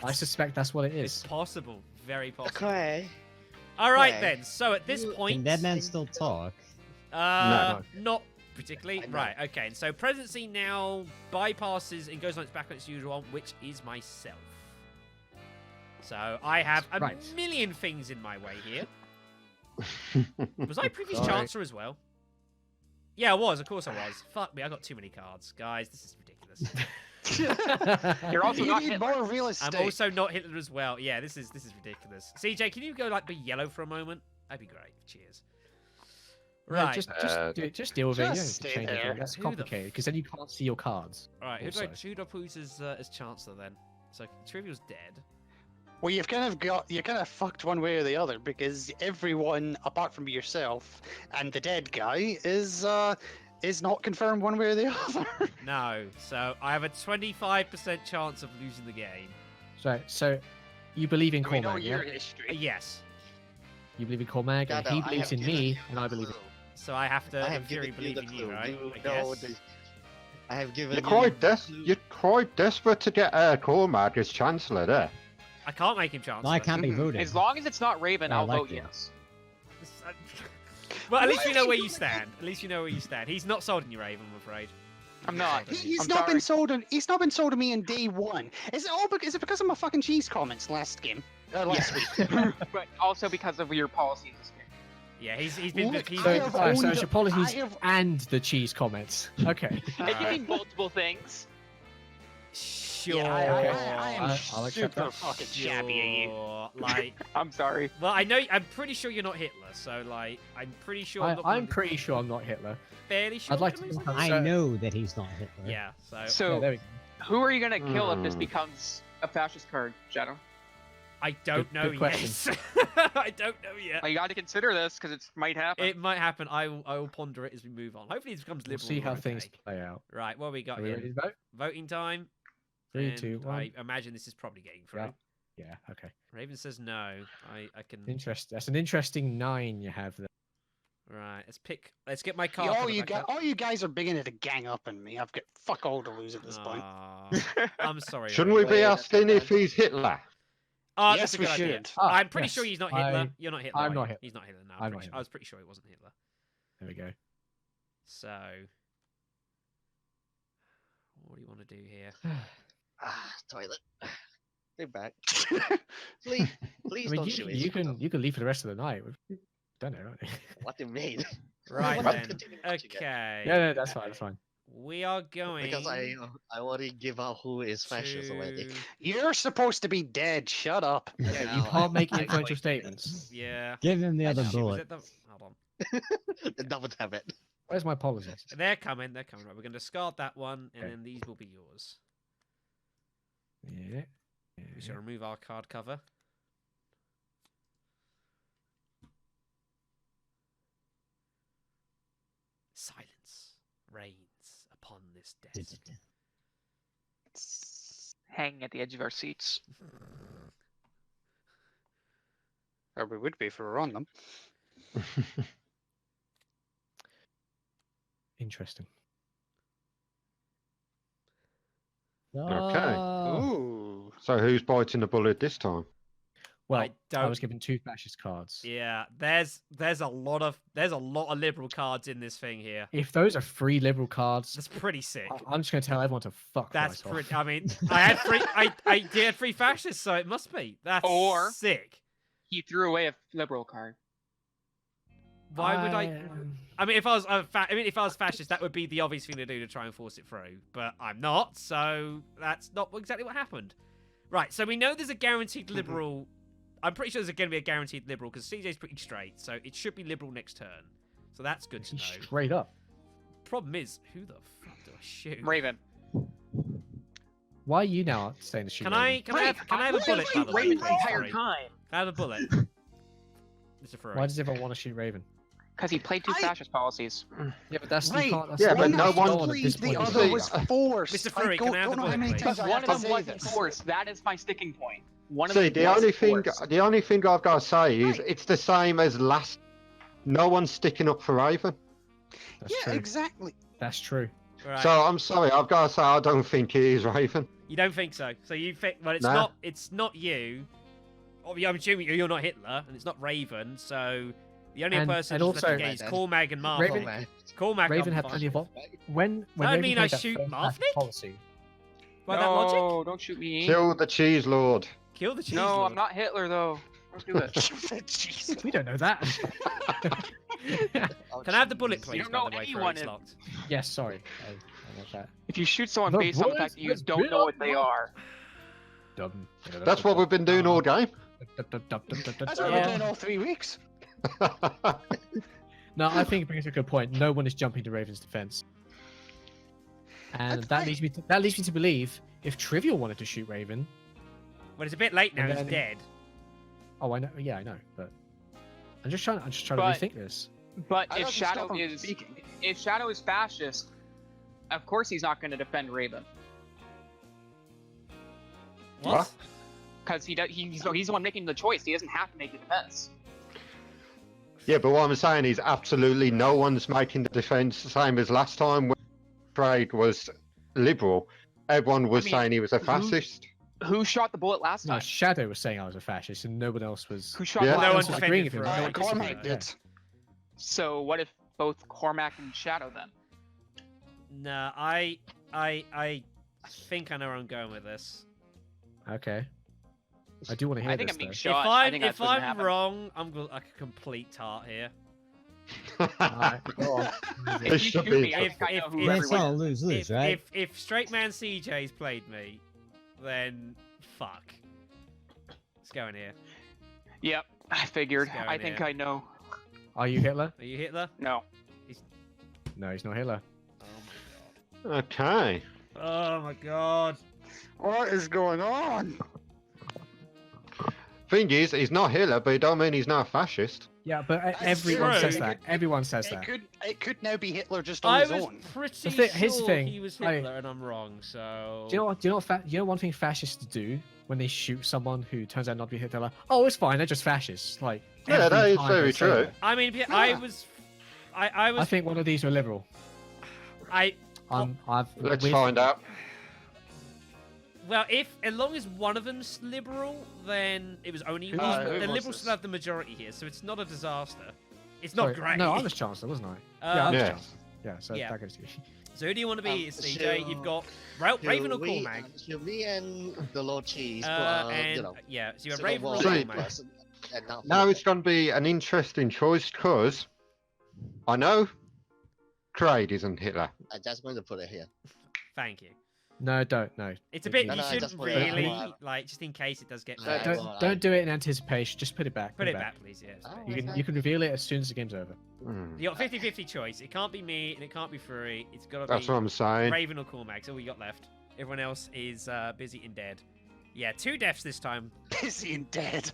I suspect that's what it it's is. possible. Very possible. Okay. All right Okay. then. So at this You- point, Can Dead Man still talk? not particularly. I know. Right. Okay. And so presidency now bypasses and goes on its back on its usual one, which is myself. So I have a Right. million things in my way here. Was I previous Sorry. chancellor as well? Yeah, I was. Of course I was. Fuck me. I got too many cards, guys. This is ridiculous. You're also you not need Hitler. more real estate. I'm also not Hitler as well. Yeah, this is ridiculous. CJ, can you go like be yellow for a moment? That'd be great. Cheers. Right, Right. just deal with it. You don't need just to stay change there. anything. That's Who the complicated because then you can't see your cards. All right. Who do also. I put as chancellor then? So Trivial's dead. Well, you're kind of fucked one way or the other because everyone apart from yourself and the dead guy is not confirmed one way or the other. No. So I have a 25% chance of losing the game. So you believe in we know Cormac, your yeah? history. Yes. You believe in Cormac, and Shadow, he I believes have in given me, you and I the believe in. clue. So I have to, I in have theory, given you believe the in you, clue. right? You I know guess. the- I have given You're quite desperate to get Cormac as Chancellor there. I can't make him chancellor. No, I can't be Mhm. voted. As long as it's not Raven, I I'll like vote it. yes. Well, at least Why we know is where he you stand. At least you know where you stand. He's not sold in your Raven, I'm afraid. I'm not. He's I'm not sorry. been sold. He's not been sold to me in day one. Is it all? Is it because of my fucking cheese comments last game? Last week. but also because of your policies. Yeah, he's been. Look, He's I So, been have so owned- it's your policies I have- and the cheese comments. Okay. It can Alright. mean multiple things. Sure. Yeah, I am I'll accept super that. fucking shabby at you. Sure. Like, I'm sorry. well, I know. I'm pretty sure you're not Hitler. So, like, I'm pretty sure. I'm, not I'm pretty sure I'm not Hitler. fairly sure. I'd like at to least. think I'm I so- know that he's not Hitler. Yeah. So. Yeah, So, there we go. who are you gonna kill if this Hmm. becomes a fascist card, Shadow? I don't Good- know good yet. question. I don't know yet. Well, you got to consider this because it might happen. It might happen. I will ponder it as we move on. Hopefully, this becomes We'll liberal. see how okay. things play out. Right. What we got Are we here? ready to vote? Voting time. 3, and 2, 1. I imagine this is probably getting through. Yeah. Yeah. Okay. Raven says no. I can. Interesting. That's an interesting 9 you have there. Right. Let's pick. Let's get my card. All you guys are beginning to gang up on me. I've got fuck all to lose at this point. I'm sorry. Shouldn't we Raven. be Wait, asking that's if he's Hitler? Oh, Yes, that's a we good idea. should. Ah, I'm pretty yes. sure he's not Hitler. I- You're not Hitler. I'm are not you? Hitler. He's not Hitler. No, I'm not I was pretty sure he wasn't Hitler. There we go. So, what do you want to do here? Toilet. Stay back. Please, please I mean, don't shoot you it. can leave for the rest of the night. We've done it, right? What do you mean? Right What then. continue watching it? Okay. Yeah, no, that's fine. That's fine. We are going. Because I already give out who is fascist already. to- You're supposed to be dead. Shut up. Yeah, No, you can't make I influential quit. statements. Yeah. Give him the other Actually, was bullet. it the- Hold on. The double tap it. Where's my apologies? They're coming. They're coming. Right, we're going to discard that one, and Okay. then these will be yours. Yeah. We shall remove our card cover. Silence reigns upon this desk. Hanging at the edge of our seats. Or we would be if we were on them. Interesting. Okay. Oh, Ooh. So who's biting the bullet this time? Well, I I was don't- given 2 fascist cards. Yeah, there's a lot of liberal cards in this thing here. If those are 3 liberal cards, That's pretty sick. I'm just going to tell everyone to fuck That's right off. pretty. I mean, I had three. I did 3 fascists, so it must be. That's Or- sick. He threw away a liberal card. Why would I? I mean, if I was fascist, that would be the obvious thing to do to try and force it through. But I'm not, so that's not exactly what happened. Right. So we know there's a guaranteed liberal. I'm pretty sure there's going to be a guaranteed liberal because CJ's pretty straight, so it should be liberal next turn. So that's good to know. Straight up. Problem is, who the fuck do I shoot? Raven. Why are you now saying to shoot? Can I have a bullet? By the way, Raven the please? entire Sorry. time. Can I have a bullet, Mr. Furry. Why does everyone want to shoot Raven? Because he played 2 fascist policies. Yeah, but that's Right. you can't. That's Yeah, not but what no you one don't want at Please, this the point in other game. was forced. Mr. Furry, I can I have don't the know how bullet, many please? times Because I one have of to them say wasn't this. forced. That is my sticking point. One of See, them the only was thing forced. the only thing I've got to say is Right. it's the same as last. No one's sticking up for Raven. That's Yeah, true. exactly. That's true. Right. So I'm sorry, I've got to say I don't think it is Raven. You don't think so? So you think? Well, it's Nah. not. It's not you. I'm assuming you're not Hitler, and it's not Raven. So the only And- person and who's left also- again is Right, Cormag and Marvel. Raven- man. Cormag, Raven I'm had fine plenty of with. when That would Raven mean made I that shoot first Marvnik? fascist policy. By that logic, No, don't shoot me. Kill the cheese lord. kill the cheese. No, lord. I'm not Hitler though. Don't do it. Jeez. We don't know that. Oh, Can I have the bullet, jeez. please? don't By know the way, for anyone it's if- locked. Yes, sorry. I want that. If you shoot someone The based on the voice fact that you has don't been know what they are, Dumb. That's what we've been doing all game. That's what Yeah. we're doing all 3 weeks. No, I think it brings a good point. No one is jumping to Raven's defense, and that leads me to believe if Trivial wanted to shoot Raven. Well, it's a bit late now. And He's then- dead. Oh, I know. Yeah, I know. But I'm just trying But- to rethink this. but I if doesn't Shadow stop him is speaking. if Shadow is fascist, of course he's not going to defend Raven What? because he's the one making the choice. He doesn't have to make the defense. Yeah, but what I'm saying is absolutely no one's making the defence. The same as last time when Craig was liberal. Everyone was mean, saying he was a fascist. Who shot the bullet last No, time? Shadow was saying I was a fascist, and no one else was. Who shot Yeah. the No last one time? was agreeing with defended him. for No it. one Cormac disagreed, yeah. did. So what if both Cormac and Shadow then? Nah, I think I know where I'm going with this. Okay. I do want to hear I think this. I'm being though. shot. If I I'm think that's if what's gonna I'm happen. wrong, I'm like a complete tart here. Alright, go on. If This you should shoot be me, I if- think I know if- who if- Yeah, everyone so is. lose, right? If Straight Man CJ's played me, then fuck. Let's go in here. Yep, I figured. Let's go I in think here. I know. Are you Hitler? Are you Hitler? No. No, he's not Hitler. Oh Okay. my god. Oh my god. What is going on? Thing is, he's not Hitler, but it don't mean he's not a fascist. Yeah, but That's everyone true. says that. Everyone says It that. could now be Hitler just on I his was own. pretty Here's the sure thing, he was I- Hitler, and I'm wrong. So. Do you know one thing fascists do when they shoot someone who turns out not to be Hitler? Oh, it's fine. They're just fascists. Like Yeah, every that is time very they say true. that. I mean, I Yeah. was. I I was. think one of these were liberal. I. Let's find out. Well, as long as one of them's liberal, then it was only Who the was- who was liberals this? still have the majority here, so it's not a disaster. It's not Sorry, great. No, I was Chancellor, wasn't I? Uh, yeah, I was Yeah. Chancellor. Yeah, so Yeah. that goes to you. So who do you want to be, CJ? should- You've got Raven or Cormag. Should we and the Lord Cheese, And you know, yeah, so you have sort of Raven or one Sorry. Cormag. person and not Now Hitler? it's going to be an interesting choice because I know Craig isn't Hitler. I'm just going to put it here. Thank you. No, don't. No. It's a bit. No, You no, I shouldn't just put it really out. like, just in case it does get. No, flagged. no, Don't do it in anticipation. Just put it back. Put it back, please. Yeah. it's Oh, fine. You can reveal it as soon as the game's over. Hmm. You got 50-50 choice. It can't be me and it can't be Fury. It's got to That's be what I'm saying. Raven or Cormag. So we got left. Everyone else is busy and dead. Yeah, 2 deaths this time. Busy and dead.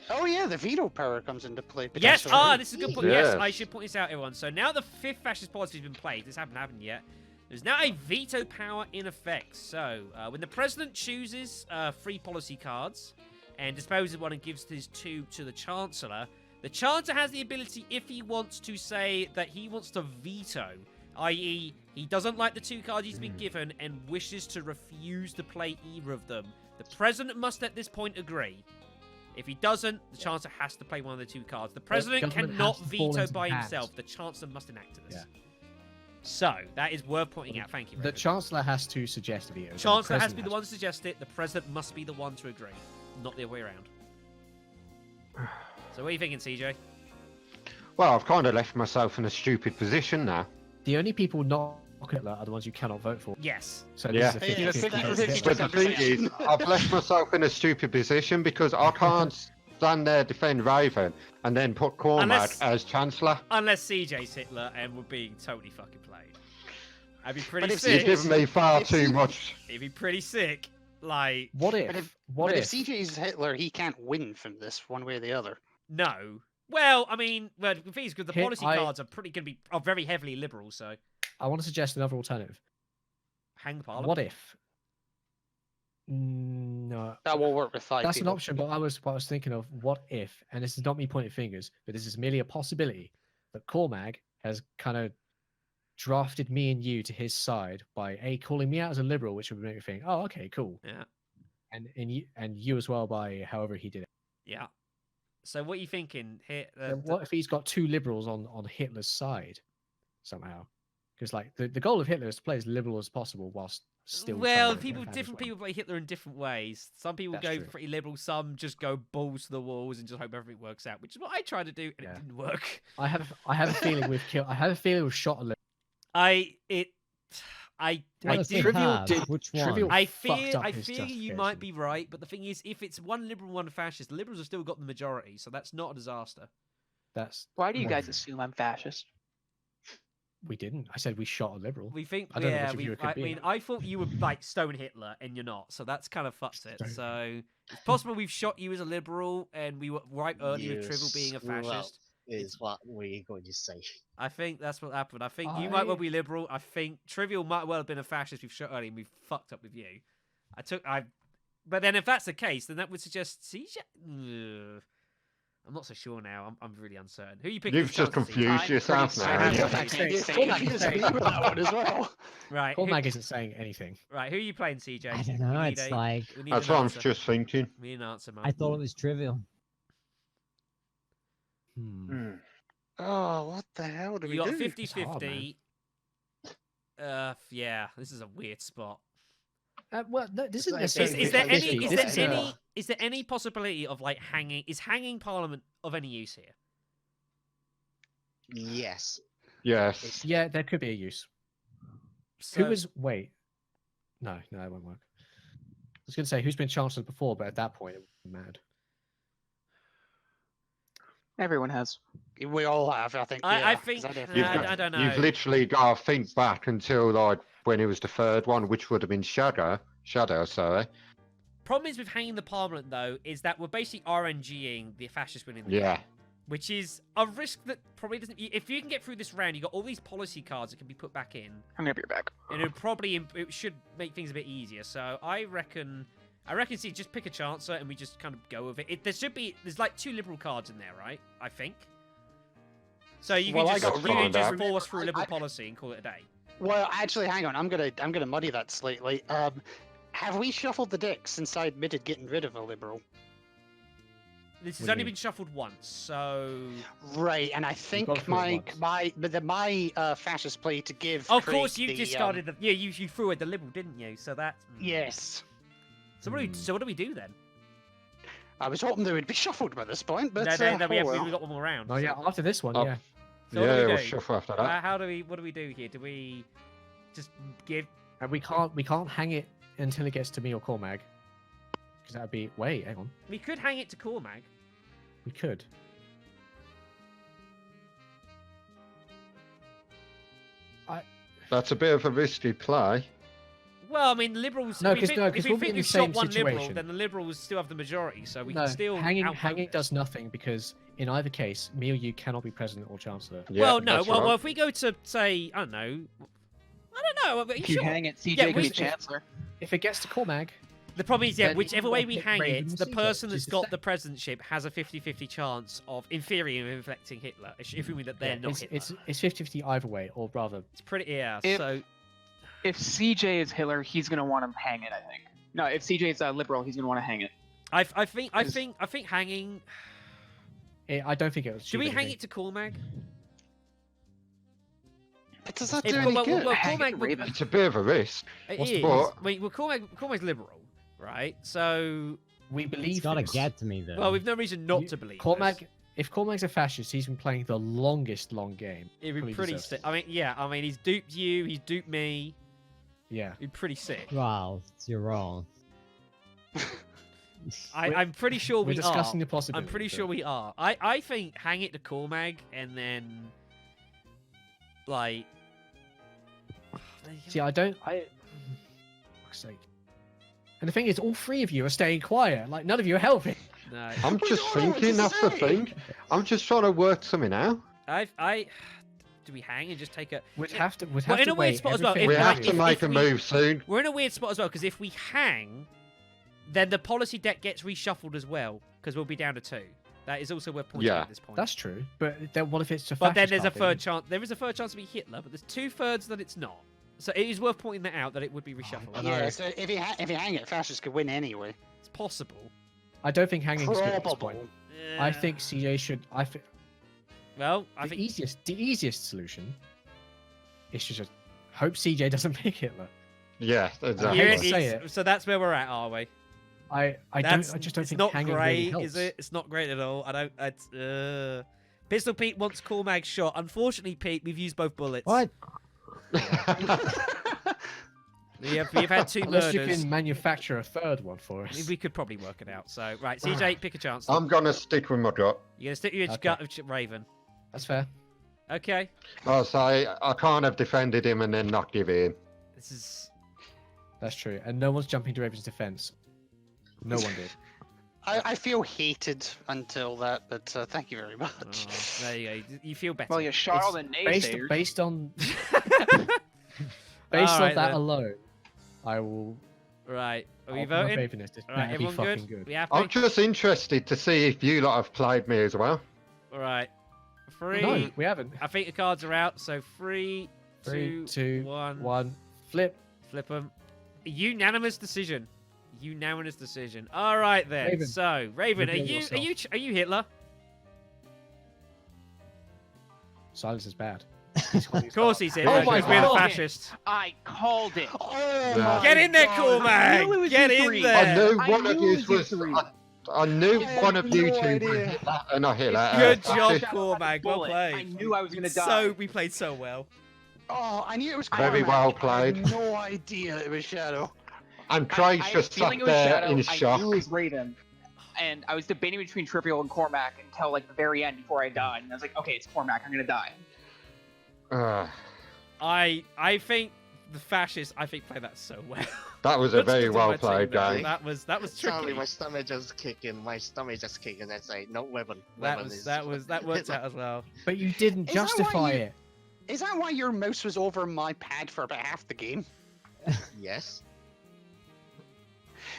Oh yeah, the veto power comes into play. Yes, potentially. this is a good point. Yes, Yes. I should point this out, everyone. So now the 5th fascist policy has been played. This hasn't happened yet. There's now a veto power in effect. So when the president chooses 3 policy cards and disposes one and gives his 2 to the chancellor has the ability, if he wants to, say that he wants to veto, i.e., he doesn't like the 2 cards he's been given and wishes to refuse to play either of them. The president must at this point agree. If he doesn't, the chancellor has to play one of the 2 cards. The president government cannot has to fall veto into by hands. himself. The chancellor must enact this. Yeah. So that is worth pointing out. Thank you. The Raven. Chancellor has to suggest a veto. the Chancellor has to President be the one to suggest it. The president must be the one to agree, not the other way around. So what are you thinking, CJ? Well, I've kind of left myself in a stupid position now. The only people not Hitler are the ones you cannot vote for. Yes. So Yeah. this is a Yeah, 50-50 But the thing is, I've left myself in a stupid position because I can't stand there defend Raven and then put Cormac Unless- as Chancellor. Unless CJ's Hitler and we're being totally fucking played. I'd be pretty But if You've sick. given me far if too you- much. It'd be pretty sick. Like, What if? But if, what but if? if CJ's Hitler, he can't win from this one way or the other. no. Well, I mean, well, the thing is, because the Hit- policy cards are pretty going to be very heavily liberal. So I want to suggest another alternative. hang the parliament. What if? No, That will work with 5 that's an people. option. But I was thinking of what if, and this is not me pointing fingers, but this is merely a possibility that Cormag has kind of drafted me and you to his side by calling me out as a liberal, which would make me think, oh, okay, cool, Yeah. and you as well by however he did it. Yeah. So what are you thinking? Here, Then what if he's got 2 liberals on Hitler's side somehow? Because like the goal of Hitler is to play as liberal as possible whilst still. trying well, to have his different way. people play Hitler in different ways. Some people That's go true. pretty liberal. Some just go balls to the walls and just hope everything works out, which is what I tried to do, and Yeah. it didn't work. I have a feeling we've killed. I have a feeling we've shot a liberal. I Well, if they do. Trivial have, did- which one? Trivial I fucked fear, up I his fear you might justification. be right, but the thing is, if it's one liberal, one fascist, the liberals have still got the majority, so that's not a disaster. That's Why do you more guys than- assume I'm fascist? We didn't. I said we shot a liberal. We think, I don't know yeah, which of you it could I be. mean, I thought you were like Stone Hitler, and you're not, so that's kind of fucked it. Stone- So it's possible we've shot you as a liberal, and we were right earlier with Trivial being a screw up. fascist. Is what we're going to say. I think that's what happened. I think you might well be liberal. I think Trivial might well have been a fascist we've shot earlier, and we've fucked up with you. But then if that's the case, then that would suggest CJ. Ugh. I'm not so sure now. I'm really uncertain. Who are you picking? You've as just chancellor, CJ? confused I'm yourself pretty now. certain haven't that's you? what He's saying confused me with that one as well. Right. Cormag isn't saying anything. Right. Who are you playing, CJ? I don't We know. need It's a- like we need That's an what I'm answer. just thinking. We need an answer, man. I thought it was trivial. Oh, what the hell do You we got do? 50-50. Yeah, this is a weird spot. Well, no, this isn't Is- Is, necessarily is there any 50-50. is This there is any is there any possibility of like hanging? Is hanging Parliament of any use here? Yes. Yes. Yeah, there could be a use. So, Who was? Wait. No, that won't work. I was going to say who's been chancellor before, but at that point, it would be mad. Everyone has. We all have, I think. I yeah, think 'cause I definitely You've I, have. got- I don't know. You've literally got to think back until like when it was the third one, which would have been Shadow. Shadow, sorry. Problem is with hanging the Parliament though is that we're basically RNGing the fascists winning the Yeah. game, which is a risk that probably doesn't. If you can get through this round, you got all these policy cards that can be put back in, I'm gonna be back. and it should make things a bit easier. So I reckon, see, just pick a Chancellor and we just kind of go with it. There's like 2 Liberal cards in there, right? I think. So you can Well, I just, got you can just fine, force through I- Liberal policy and call it a day. Well, actually, hang on. I'm gonna muddy that slightly. Have we shuffled the deck since I admitted getting rid of a Liberal? This What has do only you been shuffled once, so. Right, and I gone think through it my fascist play to give. Of Craig course, you the, discarded the. Yeah, you threw away the Liberal, didn't you? So that's. Yes, So what do we do then? I was hoping they would be shuffled by this point, but no, we oh well. we've got one more round. Oh yeah, so- after this one, Oh. yeah. So what do yeah, we we'll do? shuffle after that. What do we do here? Do we just give? And we can't hang it until it gets to me or Cormag. Because that would be hang on. We could hang it to Cormag. We could. That's a bit of a risky play. Well, I mean, Liberals. No, if we 'cause think- no, 'cause if we we'll be think in the we've same shot one Liberal, situation. then the Liberals still have the majority, so we No, can still hanging outvote does nothing because in either case, me or you cannot be president or chancellor. Yeah, well, no. that's Well, right. if we go to say, I don't know. But If you sure. hang it, CJ Yeah, can we- be chancellor. If it gets to Cormag, The problem is, yeah, then whichever you way gotta we pick hang Raven it, and the Caesar, person which that's is the got same. the presidentship has a 50-50 chance of inferior and inflecting Hitler, assuming that they're yeah, not Hitler. it's 50-50 either way, or rather, It's pretty, yeah. If- So If CJ is Hitler, he's gonna want to hang it. I think. No, if CJ is liberal, he's gonna want to hang it. I think hanging. I don't think it was. Should we hang it to Cormag? But does that If- do any well, good? well, Hang it to Cormag- Raven. It's a bit of a risk. It What's the is. point? Wait, well, Cormag's liberal, right? So, We believe It's gotta this. get to me though. well, we've no reason not You- to believe Cormag. this. If Cormag's a fascist, he's been playing the longest long game. It'd be Probably pretty deserves sick. it. I mean, yeah. I mean, he's duped you. He's duped me. Yeah. He'd be pretty sick. Wow, you're wrong. I'm pretty sure We're we discussing are. the possibility. I'm pretty but- sure we are. I think hang it to Cormag and then like. See, I don't. Fuck's sake. And the thing is, all 3 of you are staying quiet. Like none of you are helping. No. I'm just don't know what thinking, to that's the say. thing. I'm just trying to work something out. Do we hang and just take a? We'd have to. We'd Well, have in to a weird wait spot as well, everything We if out. have like- to if- make if a we- move soon. We're in a weird spot as well because if we hang, then the policy deck gets reshuffled as well because we'll be down to 2. That is also worth pointing out Yeah. at this point. That's true. But then what if it's a But then fascist there's a party? third chance. There is a third chance to be Hitler, but there's 2/3 that it's not. So it is worth pointing that out that it would be reshuffled. I know. Yeah, so if you hang it, fascists could win anyway. It's possible. I don't think hanging is good at this point. Probable. I think CJ should. Well, I The think easiest solution is to just hope CJ doesn't pick Hitler. Yeah, exactly. here hate to say it's- so that's where we're at, are we? I just don't it's think not hanging great, really helps. is it? It's not great at all. I don't. It's, Pistol Pete wants Cormag shot. Unfortunately, Pete, we've used both bullets. What? We've had 2 Unless you murders. can manufacture a third one for us. We could probably work it out. So right, CJ, pick a chance. I'm gonna stick with my gut. You're gonna stick with your Okay. gut of Raven. That's fair. Okay. I'll say I can't have defended him and then not give in. This is. That's true. And no one's jumping to Raven's defense. No one did. I feel hated until that, but thank you very Oh, much. there you go. You feel better. Well, you shot all the Based naysayers. based on Alright on that then. alone, I will. Right. Are we I'll put my voting? faith in this. This All right, better be everyone fucking good? good. We happy? I'm just interested to see if you lot have played me as well. All right. 3. No, we haven't. I think the cards are out. So 3, 3, 2, 2, 1. 1. Flip. Flip them. Unanimous decision. Unanimous decision. All right then. Raven, So Raven, reveal yourself. are you Hitler? Silence is bad. Of course he's in. Oh because my we're the God. fascists. I called it. Oh Yeah. my Get in there, God. cool I knew it man. was Get you in three. I there. knew I one of knew you it was you was. three. I knew I one had of you no two idea. was Hitler, not Hitler. Good Fascist. job, Shadow cool had a man. Well bullet. played. I knew I was gonna die. So we played so well. Oh, I knew it was Very Cormac. well I played. had no idea it was Shadow. And I Craig's had a just feeling sat it was there Shadow. in I shock. knew it was Raven. And I was debating between Trivial and Cormac until like the very end before I died. And I was like, okay, it's Cormac. I'm gonna die. I think the fascists played that so well. That was a Let's very get to well my team played now. game. That was Sorry, tricky. my stomach just kicking. My stomach just kicking and say no weapon. That Weapon was is- that worked out as well. But you didn't Is that why justify you- it. Is that why your mouse was over my pad for about half the game? Yes.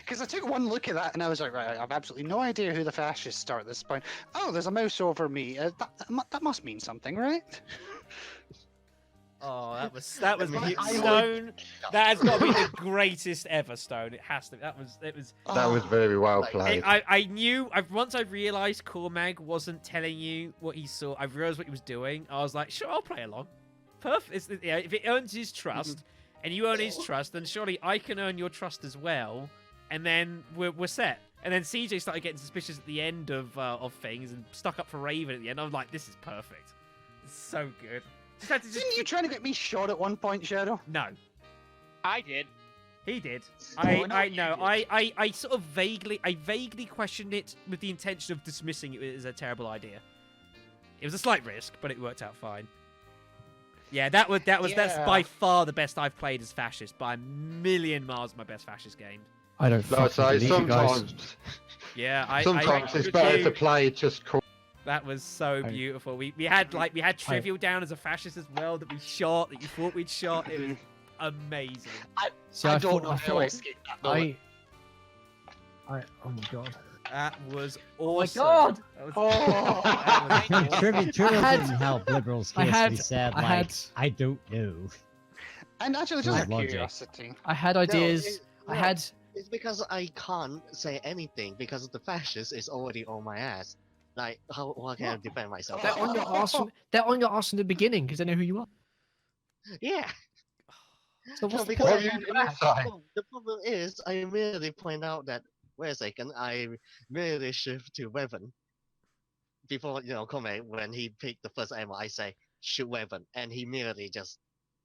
Because I took one look at that and I was like, right, I have absolutely no idea who the fascists are at this point. Oh, there's a mouse over me. That must mean something, right? Oh, that was mean, I would- Stone. That has got to be the greatest ever, Stone. It has to. It was. That was Oh, very well Like, played. I knew. Once I realized Cormag wasn't telling you what he saw. I realized what he was doing. I was like, sure, I'll play along. Perfect. Yeah, if it earns his trust, and you earn his trust, then surely I can earn your trust as well, and then we're set. And then CJ started getting suspicious at the end of things and stuck up for Raven at the end. I was like, this is perfect. It's so good. Just had to Didn't you try to get me shot at one point, Shadow? No, I did. he did. Oh, I no, I you know. did. I sort of vaguely questioned it with the intention of dismissing it as a terrible idea. It was a slight risk, but it worked out fine. Yeah, that's Yeah. by far the best I've played as fascist by a million miles. My best fascist game. I don't Like I fucking say, believe you guys. sometimes, Yeah, sometimes it's could better do- to play just cool. That was so I- beautiful. We had Trivial down as a fascist as well that we shot, that you thought we'd shot. It was amazing. See, I thought- don't know I how I thought- escaped that bullet. oh my god. That was awesome. God! That was, Oh. that was awesome. Trivia had- didn't help liberals I case had- we said, I like, had- I don't know. And actually, just Not out of logic. curiosity. I had ideas. I no, had. It's because I can't say anything because the fascist is already on my ass. Like, how can I defend myself? They're on your arse. They're on your arse in the beginning because they know who you are. Yeah. So No, what's the because What point? are you gonna say? the problem is, I merely point out that, wait a second, I merely shift to weapon. Before, comment, when he picked the first ammo, I say, shoot weapon. And he merely just,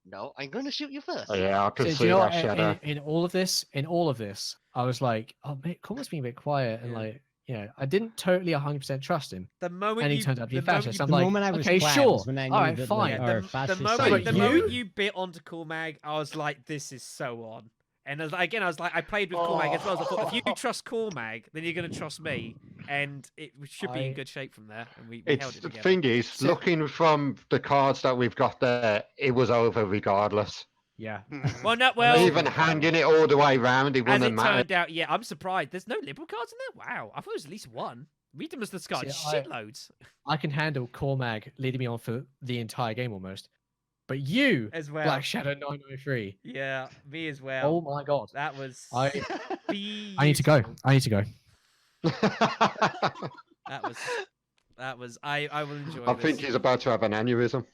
no, I'm going to shoot you first. Oh, yeah, I So, can do see you know that what, shadow. in all of this, I was like, oh, mate, Cormac's being a bit quiet and Yeah. like, I didn't totally 100% trust him, The moment and he you, turned out to be a the moment fascist. you- I'm The like, moment I was okay, quiet sure, was when I knew all right, that, fine. like, Yeah, our the fascist moment, But the you- moment you bit onto Cormag, I was like, this is so on. And I was like, I played with Cormag as well. So I thought, if you trust Cormag, then you're going to trust me, and it should be in I- good shape from there. And we It's held it the together. thing is, So- looking from the cards that we've got there, it was over regardless. yeah. Well, no, well, Even hanging it all the way round, it as wouldn't it have mattered. turned out, yeah, I'm surprised. There's no liberal cards in there. Wow, I thought it was at least one. Reading must have discarded See, I- shitloads I can handle Cormag leading me on for the entire game almost, but you, as well. Black Shadow 903, Yeah, me as oh well. my god, That was. I need to go. beautiful. I need to go. That was. I will enjoy. I this. think he's about to have an aneurysm.